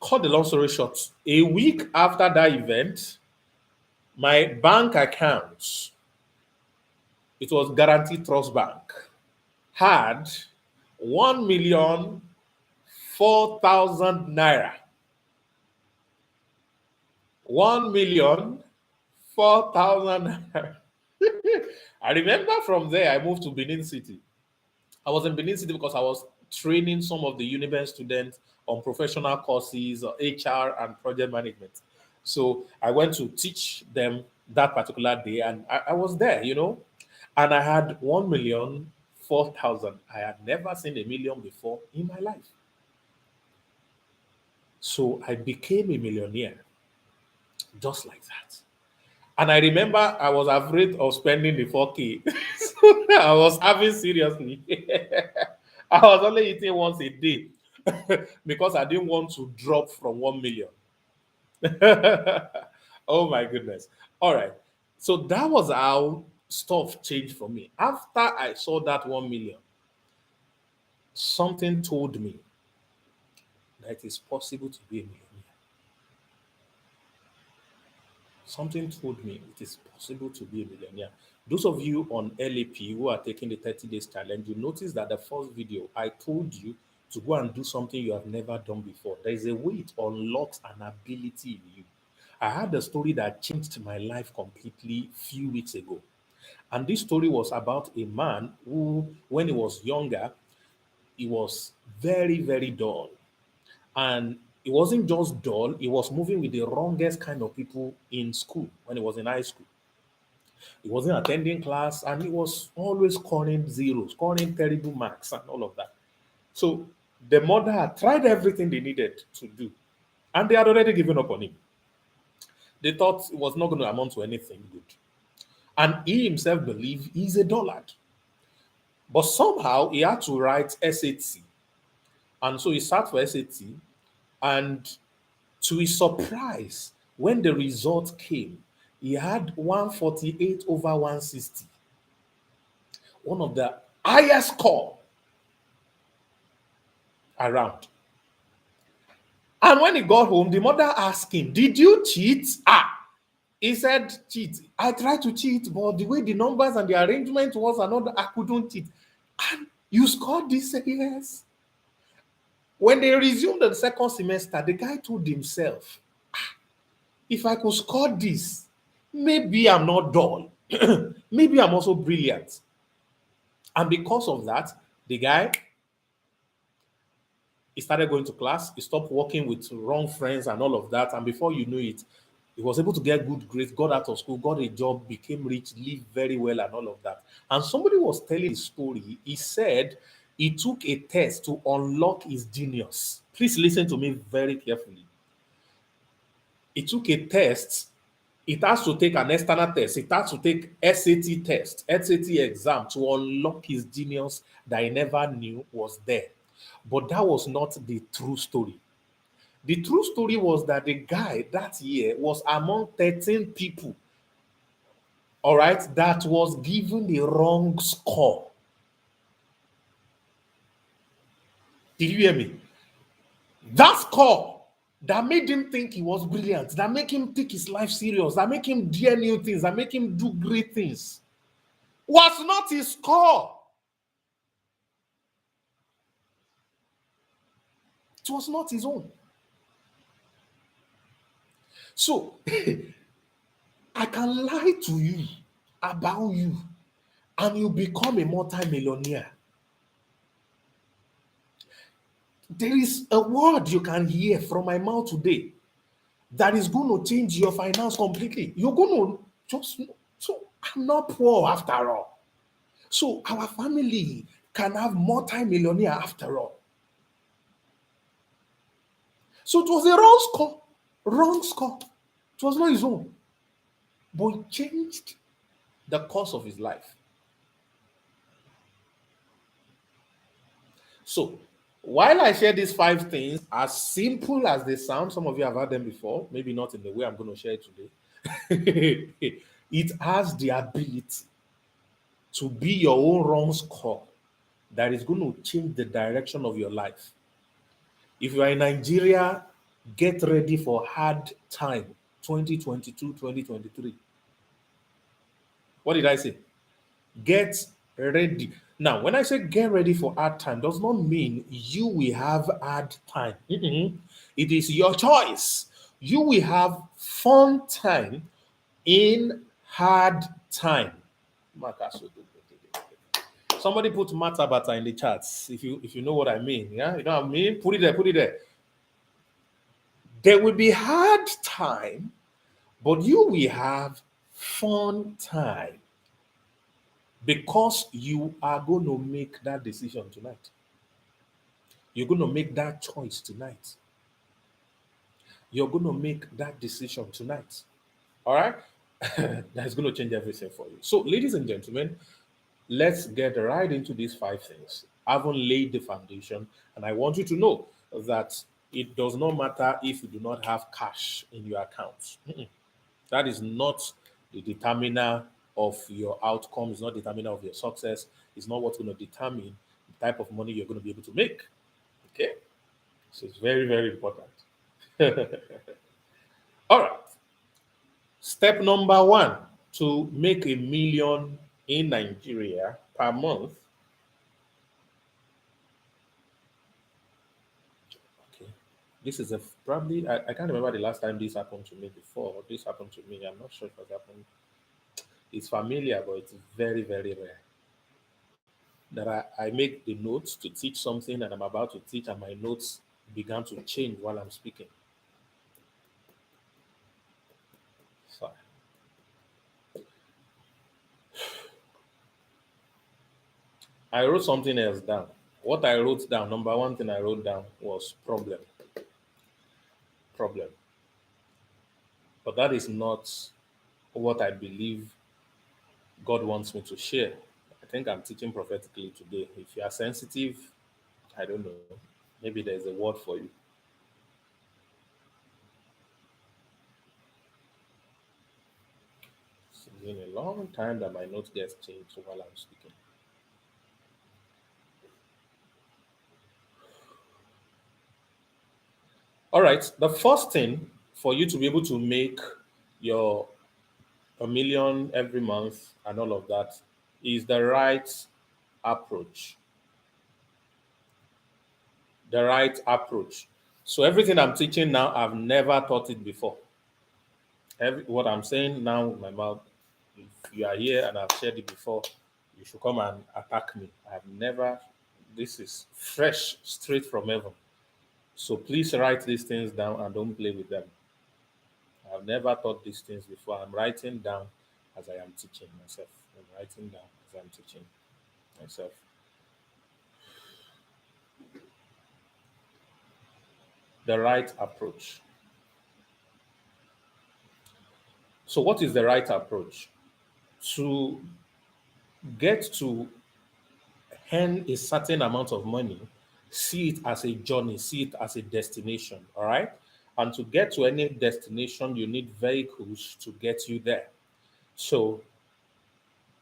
cut the long story short, a week after that event, my bank account, it was Guaranty Trust Bank, had 1,004,000 naira. 1,004,000 naira. I remember from there, I moved to Benin City. I was in Benin City because I was training some of the Uniben students on professional courses, HR, and project management. So I went to teach them that particular day, and I was there, and I had 1,004,000. I had never seen a million before in my life. So I became a millionaire just like that. And I remember I was afraid of spending the 4K. So I was having seriously. I was only eating once a day because I didn't want to drop from 1 million. Oh my goodness. All right. So that was how stuff changed for me. After I saw that 1 million, something told me that it is possible to be a millionaire. Something told me it is possible to be a millionaire. Those of you on LAP who are taking the 30 days challenge, you notice that the first video I told you to go and do something you have never done before. There is a way it unlocks an ability in you. I had a story that changed my life completely few weeks ago. And this story was about a man who, when he was younger, he was very, very dull. And it wasn't just dull, he was moving with the wrongest kind of people in school when he was in high school. He wasn't attending class and he was always scoring zeros, scoring terrible marks and all of that. So the mother had tried everything they needed to do and they had already given up on him. They thought it was not going to amount to anything good. And he himself believed he's a dullard. But somehow he had to write SAT. And so he sat for SAT. And to his surprise, when the result came, he had 148 over 160. One of the highest score around. And when he got home, the mother asked him, "Did you cheat?" He said, "Cheat. I tried to cheat, but the way the numbers and the arrangement was another, I couldn't cheat." "And you scored this?" "Yes." When they resumed the second semester, the guy told himself, "If I could score this, maybe I'm not dull. Maybe I'm also brilliant." And because of that, the guy, he started going to class, he stopped working with wrong friends and all of that. And before you knew it, he was able to get good grades, got out of school, got a job, became rich, lived very well, and all of that. And somebody was telling his story. He said he took a test to unlock his genius. Please listen to me very carefully. He took a test. It has to take an external test. It has to take SAT test, SAT exam to unlock his genius that he never knew was there. But that was not the true story. The true story was that the guy that year was among 13 people, all right, that was given the wrong score. Did you hear me? That score that made him think he was brilliant, that make him take his life serious, that make him dare new things, that make him do great things, was not his score. It was not his own. So I can lie to you about you and you become a multi-millionaire. There is a word you can hear from my mouth today that is going to change your finance completely. You're going to just, so I'm not poor after all. So our family can have multi-millionaire after all. So it was a wrong score. Wrong score. It was not his own. But it changed the course of his life. So while I share these 5 things, as simple as they sound, some of you have heard them before, maybe not in the way I'm going to share it today. It has the ability to be your own wrong score that is going to change the direction of your life. If you are in Nigeria, get ready for hard time 2022, 2023. What did I say? Get ready. Now, when I say get ready for hard time, does not mean you will have hard time. Mm-mm. It is your choice. You will have fun time in hard time. Somebody put matabata in the chats if you know what I mean. Yeah, you know what I mean? Put it there, put it there. There will be hard time, but you will have fun time because you are going to make that decision tonight. You're going to make that choice tonight. You're going to make that decision tonight. All right? That's going to change everything for you. So, ladies and gentlemen, let's get right into these 5 things. I haven't laid the foundation, and I want you to know that it does not matter if you do not have cash in your account. That is not the determiner of your outcome, it's not the determiner of your success, it's not what's going to determine the type of money you're going to be able to make. Okay? So it's very, very important. All right. Step number one to make a million in Nigeria per month. Okay. This is probably, I can't remember the last time this happened to me before. This happened to me. I'm not sure if it happened. It's familiar, but it's very, very rare. That I make the notes to teach something and I'm about to teach, and my notes began to change while I'm speaking. Sorry. I wrote something else down. What I wrote down, number one thing I wrote down was problem. Problem. But that is not what I believe God wants me to share. I think I'm teaching prophetically today. If you are sensitive, I don't know, maybe there's a word for you. It's been a long time that my notes gets changed while I'm speaking. All right. The first thing for you to be able to make your a million every month and all of that is the right approach. The right approach. So everything I'm teaching now, I've never taught it before. What I'm saying now with my mouth, if you are here and I've shared it before, you should come and attack me. I've never, this is fresh, straight from heaven. So please write these things down and don't play with them. I've never taught these things before. I'm writing down as I am teaching myself. I'm writing down as I'm teaching myself. The right approach. So, what is the right approach? To get to earn a certain amount of money, see it as a journey, see it as a destination, all right? And to get to any destination, you need vehicles to get you there. So,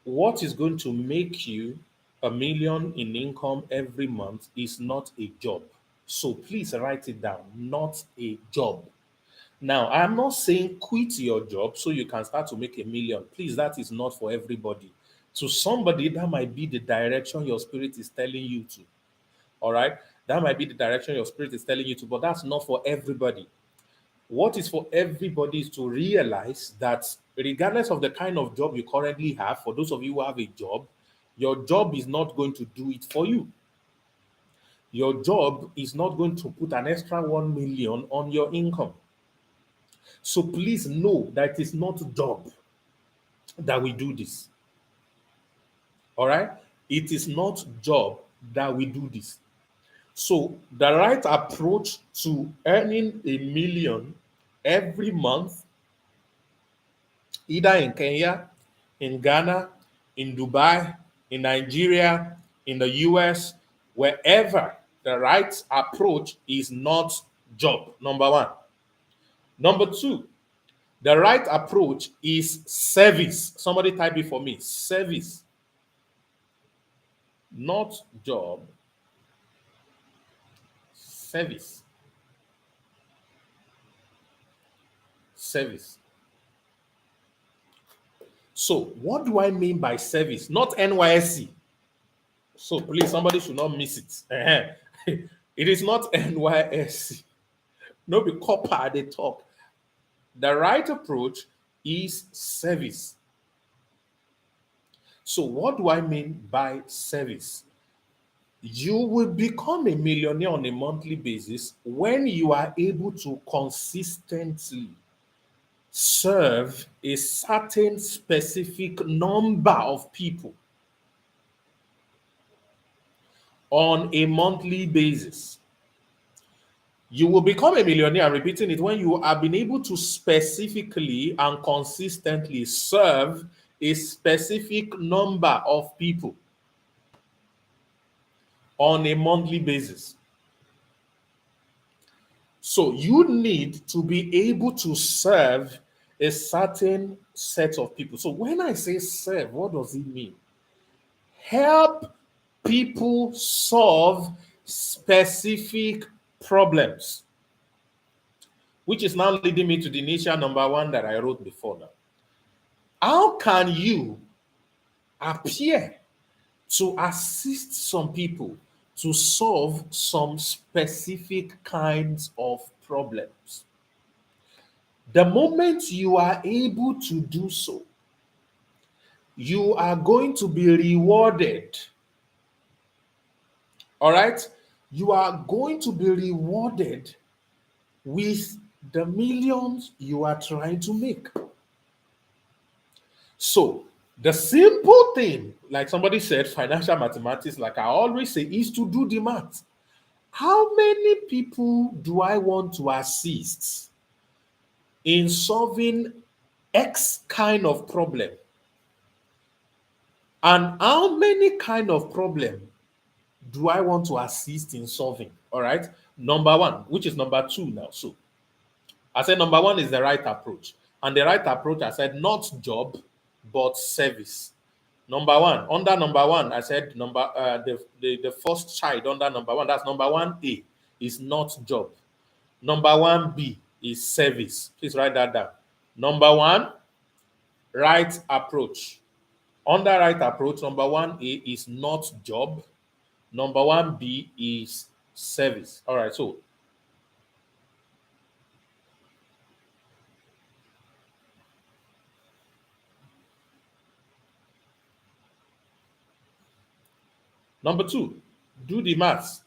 what is going to make you a million in income every month is not a job. So, please write it down, not a job. Now, I'm not saying quit your job so you can start to make a million. Please, that is not for everybody. To somebody, that might be the direction your spirit is telling you to. All right? That might be the direction your spirit is telling you to, but that's not for everybody. What is for everybody is to realize that regardless of the kind of job you currently have, for those of you who have a job, your job is not going to do it for you. Your job is not going to put an extra 1 million on your income. So please know that it is not job that we do this. All right? It is not job that we do this. So the right approach to earning a million every month, either in Kenya, in Ghana, in Dubai, in Nigeria, in the US, wherever, the right approach is not job, number one. Number two, the right approach is service. Somebody type it for me. Service. Not job. Service. Service. So, what do I mean by service? Not NYSC. So please, somebody should not miss it. It is not NYSC. No be copper they talk. The right approach is service. So what do I mean by service? You will become a millionaire on a monthly basis when you are able to consistently serve a certain specific number of people on a monthly basis. You will become a millionaire, I'm repeating it, when you have been able to specifically and consistently serve a specific number of people on a monthly basis. So you need to be able to serve a certain set of people. So when I say serve, what does it mean? Help people solve specific problems, which is now leading me to the initial number one that I wrote before now. How can you appear to assist some people to solve some specific kinds of problems? The moment you are able to do so, you are going to be rewarded. All right? You are going to be rewarded with the millions you are trying to make. So, the simple thing, like somebody said, financial mathematics, like I always say, is to do the math. How many people do I want to assist in solving X kind of problem? And how many kind of problem do I want to assist in solving? All right. Number one, which is number two now. So I said number one is the right approach. And the right approach, I said not job, but service. Number one, under number one, I said the first child under number one, that's number 1A, is not job. Number 1B is service. Please write that down. Number one, right approach. Under right approach, number 1A is not job. Number 1B is service. All right, so number two, do the maths.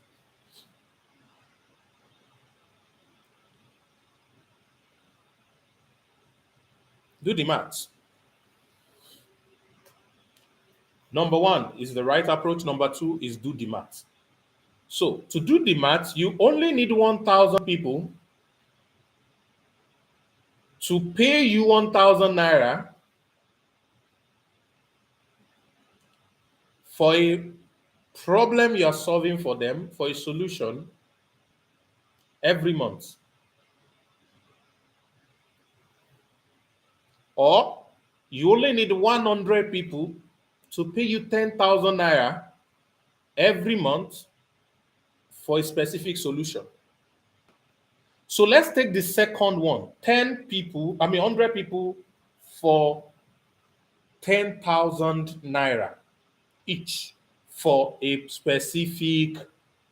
Do the maths. Number one is the right approach. Number two is do the maths. So to do the maths, you only need 1,000 people to pay you 1,000 naira for a problem you're solving for them, for a solution every month. Or you only need 100 people to pay you 10,000 naira every month for a specific solution. So let's take the second one, 100 people for 10,000 naira each for a specific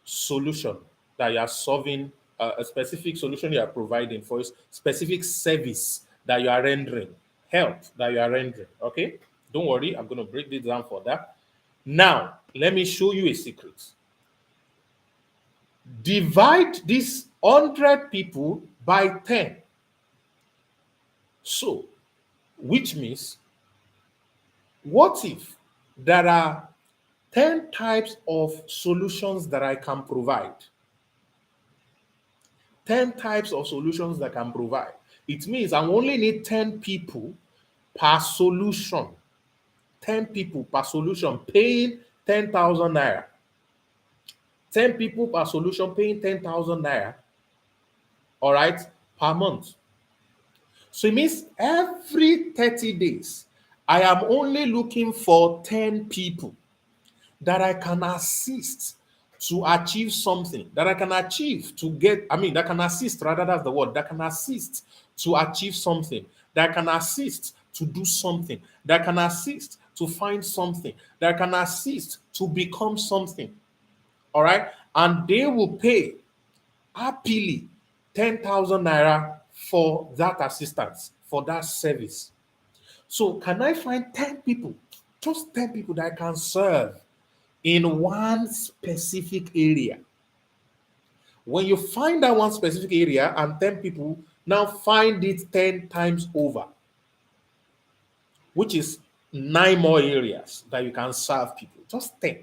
solution that you are solving, a specific solution you are providing for a specific service that you are rendering, help that you are rendering. Okay, don't worry, I'm going to break this down for that. Now, let me show you a secret. Divide these 100 people by 10. So, which means, what if there are 10 types of solutions that I can provide? 10 types of solutions that I can provide. It means I only need 10 people per solution. 10 people per solution paying 10,000 naira. 10 people per solution paying 10,000 naira, all right, per month. So it means every 30 days, I am only looking for 10 people that I can assist to achieve something, that I can achieve to get, that can assist, rather, that's the word, that can assist to achieve something, that can assist to do something, that can assist to find something, that can assist to become something. All right. And they will pay happily 10,000 naira for that assistance, for that service. So, can I find 10 people, just 10 people that I can serve in one specific area? When you find that one specific area and 10 people, now find it 10 times over, which is 9 more areas that you can serve people. Just 10.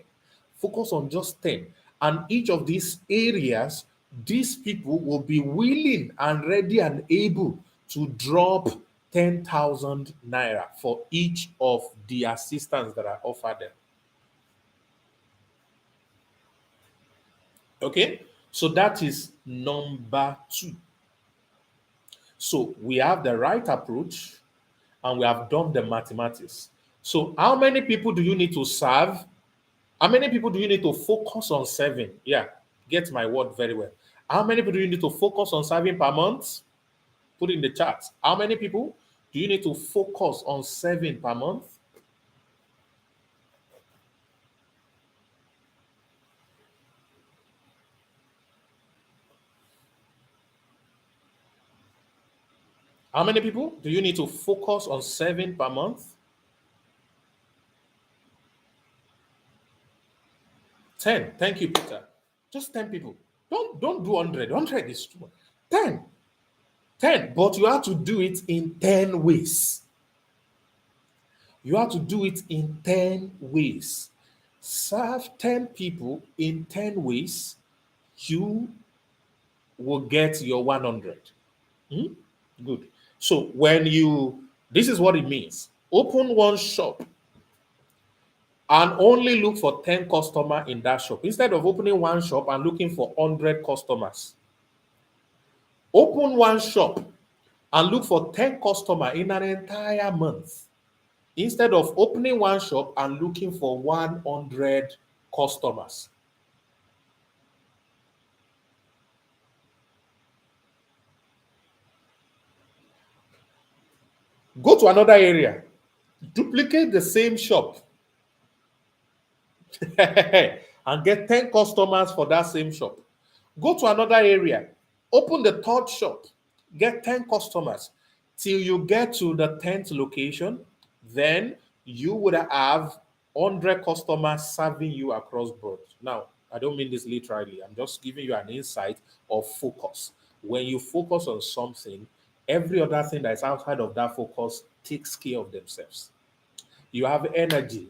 Focus on just 10. And each of these areas, these people will be willing and ready and able to drop 10,000 naira for each of the assistance that I offer them. Okay, so that is number 2. So we have the right approach and we have done the mathematics. So how many people do you need to serve? How many people do you need to focus on serving? Yeah, get my word very well. How many people do you need to focus on serving per month? Put in the chat. How many people do you need to focus on serving per month? How many people do you need to focus on serving per month? 10. Thank you, Peter. Just 10 people. Don't do 100. 100 is too much. 10. 10. But you have to do it in 10 ways. You have to do it in 10 ways. Serve 10 people in 10 ways, you will get your 100. Good. So this is what it means. Open one shop and only look for 10 customers in that shop. Instead of opening one shop and looking for 100 customers, open one shop and look for 10 customers in an entire month, instead of opening one shop and looking for 100 customers. Go to another area, duplicate the same shop, and get 10 customers for that same shop. Go to another area, open the third shop, get 10 customers till you get to the 10th location. Then you would have 100 customers serving you across board. Now, I don't mean this literally, I'm just giving you an insight of focus. When you focus on something, every other thing that is outside of that focus takes care of themselves. You have energy,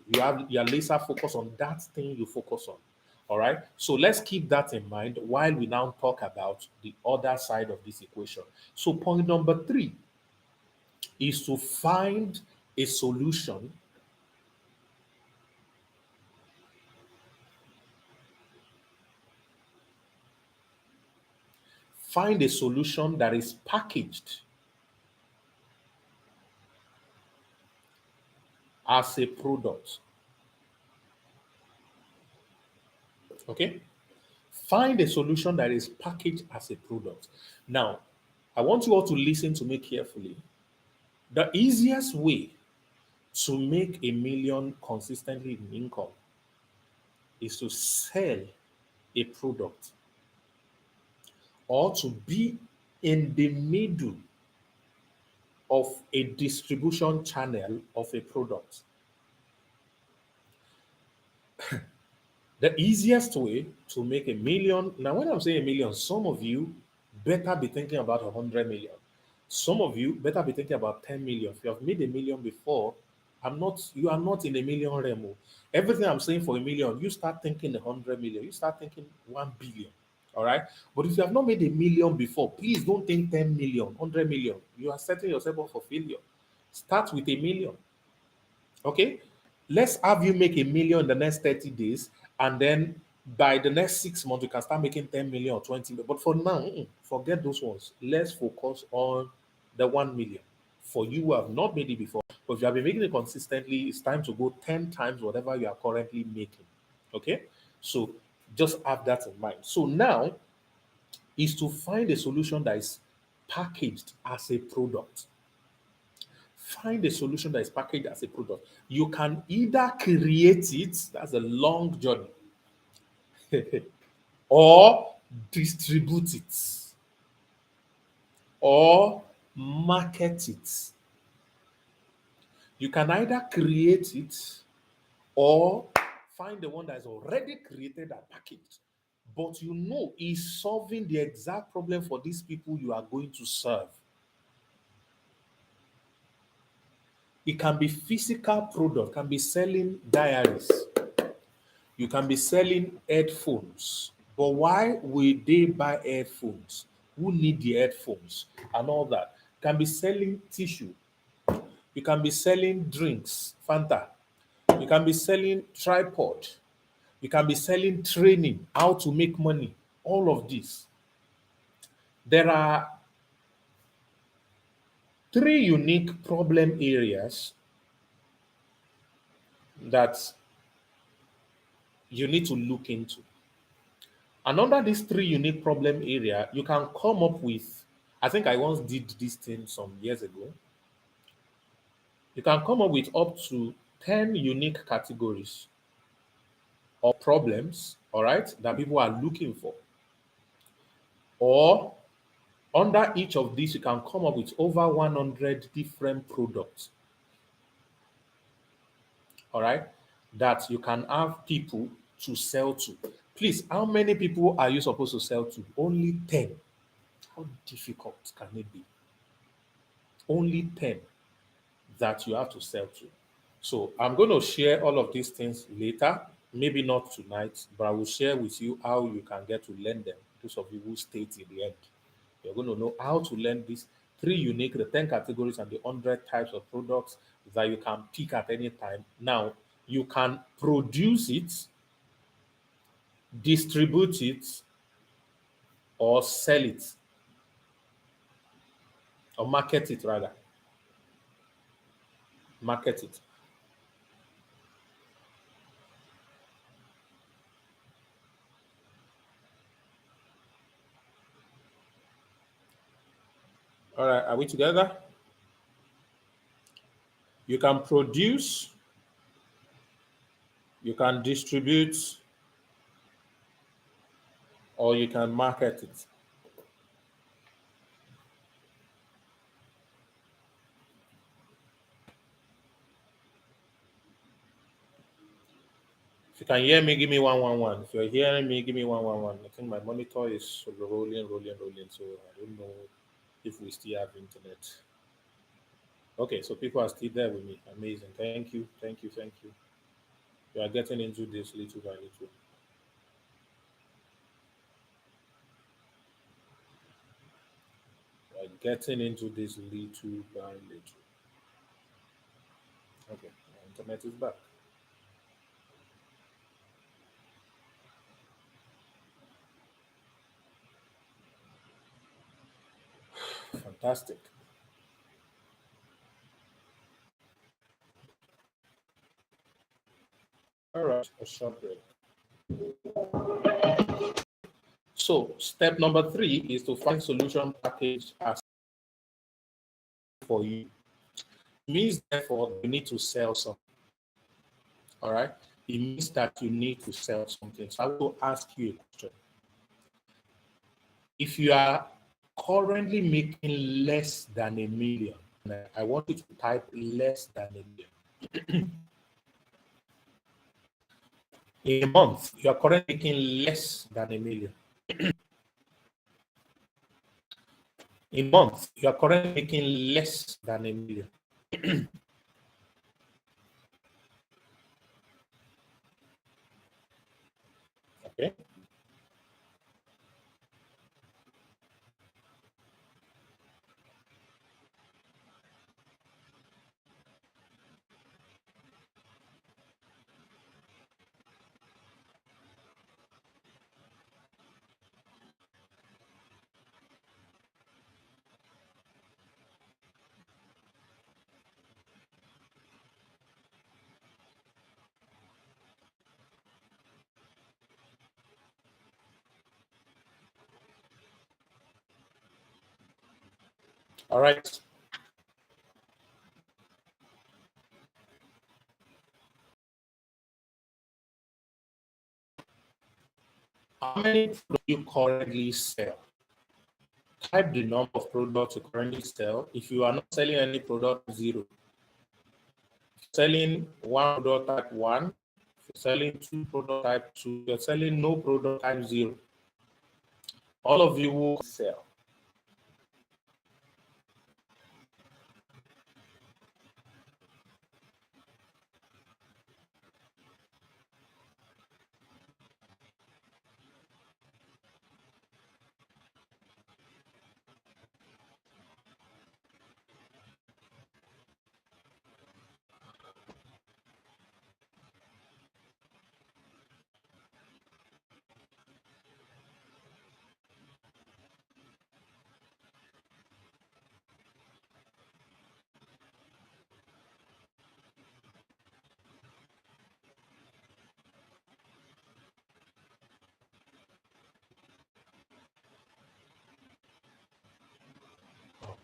you're laser focused on that thing you focus on. All right, so let's keep that in mind while we now talk about the other side of this equation. So point number 3 is to find a solution that is packaged as a product. Okay, find a solution that is packaged as a product. Now, I want you all to listen to me carefully. The easiest way to make a million consistently in income is to sell a product or to be in the middle of a distribution channel of a product. The easiest way to make a million, now when I'm saying a million, some of you better be thinking about 100 million. Some of you better be thinking about 10 million. If you have made a million before, you are not in a million realm. Everything I'm saying for a million, you start thinking 100 million, you start thinking 1 billion. All right. But if you have not made a million before, please don't think 10 million, 100 million. You are setting yourself up for failure. Start with a million. Okay. Let's have you make a million in the next 30 days, and then by the next 6 months, you can start making 10 million or 20 million. But for now, forget those ones. Let's focus on the 1 million. For you who have not made it before, but if you have been making it consistently, it's time to go 10 times whatever you are currently making. Okay. So just have that in mind. So now is to find a solution that is packaged as a product. Find a solution that is packaged as a product. You can either create it, that's a long journey, or distribute it, or market it. You can either create it or find the one that is already created and packaged. But you know is solving the exact problem for these people you are going to serve. It can be physical product, can be selling diaries. You can be selling headphones. But why will they buy headphones? Who need the headphones and all that? Can be selling tissue. You can be selling drinks, Fanta. You can be selling tripod. You can be selling training, how to make money. All of this. There are three unique problem areas that you need to look into. And under these three unique problem area, you can come up with, I think I once did this thing some years ago. You can come up with up to 10 unique categories or problems, all right, that people are looking for. Or under each of these, you can come up with over 100 different products, all right, that you can have people to sell to. Please, how many people are you supposed to sell to? Only 10. How difficult can it be? Only 10 that you have to sell to. So I'm going to share all of these things later, maybe not tonight, but I will share with you how you can get to learn them. Those of you who stay till the end, you're going to know how to learn these three unique, the 10 categories and the 100 types of products that you can pick at any time. Now, you can produce it, distribute it, or sell it, or market it rather. Market it. All right, are we together? You can produce, you can distribute, or you can market it. If you can hear me, give me 111. If you're hearing me, give me 111. I think my monitor is rolling, rolling, rolling. So I don't know if we still have internet. Okay, so people are still there with me. Amazing. Thank you. Thank you. Thank you. We are getting into this little by little. We are getting into this little by little. Okay, my internet is back. Fantastic. All right, a short break. So step number three is to find solution package as for you. Means therefore you need to sell something. All right. It means that you need to sell something. So I will ask you a question. If you are currently making less than a million, I want you to type less than a million. In a month, you are currently making less than a million. In a month, you are currently making less than a million. Okay. All right. many products you currently sell? Type the number of products you currently sell. If you are not selling any product, 0. Selling one product, type 1. If you're selling 2 product, type 2. If you're selling no product, type 0. All of you will sell.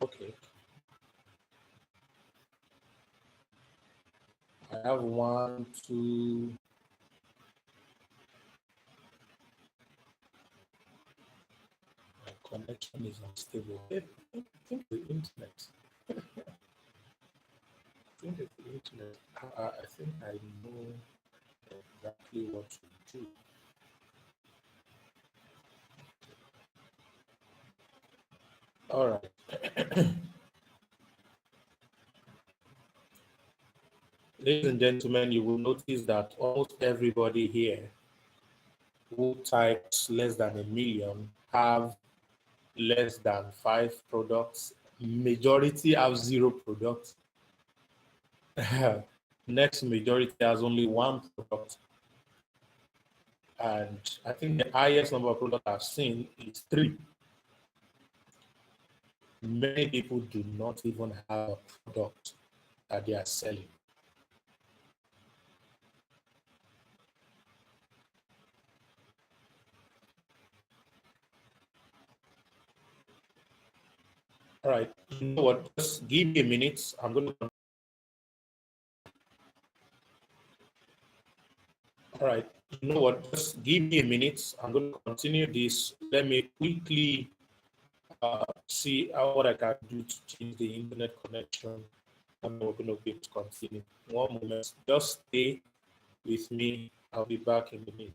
Okay. I have 1, 2. My connection is unstable. I think the internet. I think it's the internet. I think I know exactly what to do. All right. Ladies and gentlemen, you will notice that almost everybody here who types less than a million have less than 5 products. Majority have 0 products. Next majority has only 1 product. And I think the highest number of products I've seen is 3. Many people do not even have a product that they are selling. All right, you know what? Just give me a minute. I'm going to. All right, you know what? Just give me a minute. I'm going to continue this. Let me quickly see what I can do to change the internet connection. And we're going to be able to continue. One moment. Just stay with me. I'll be back in a minute.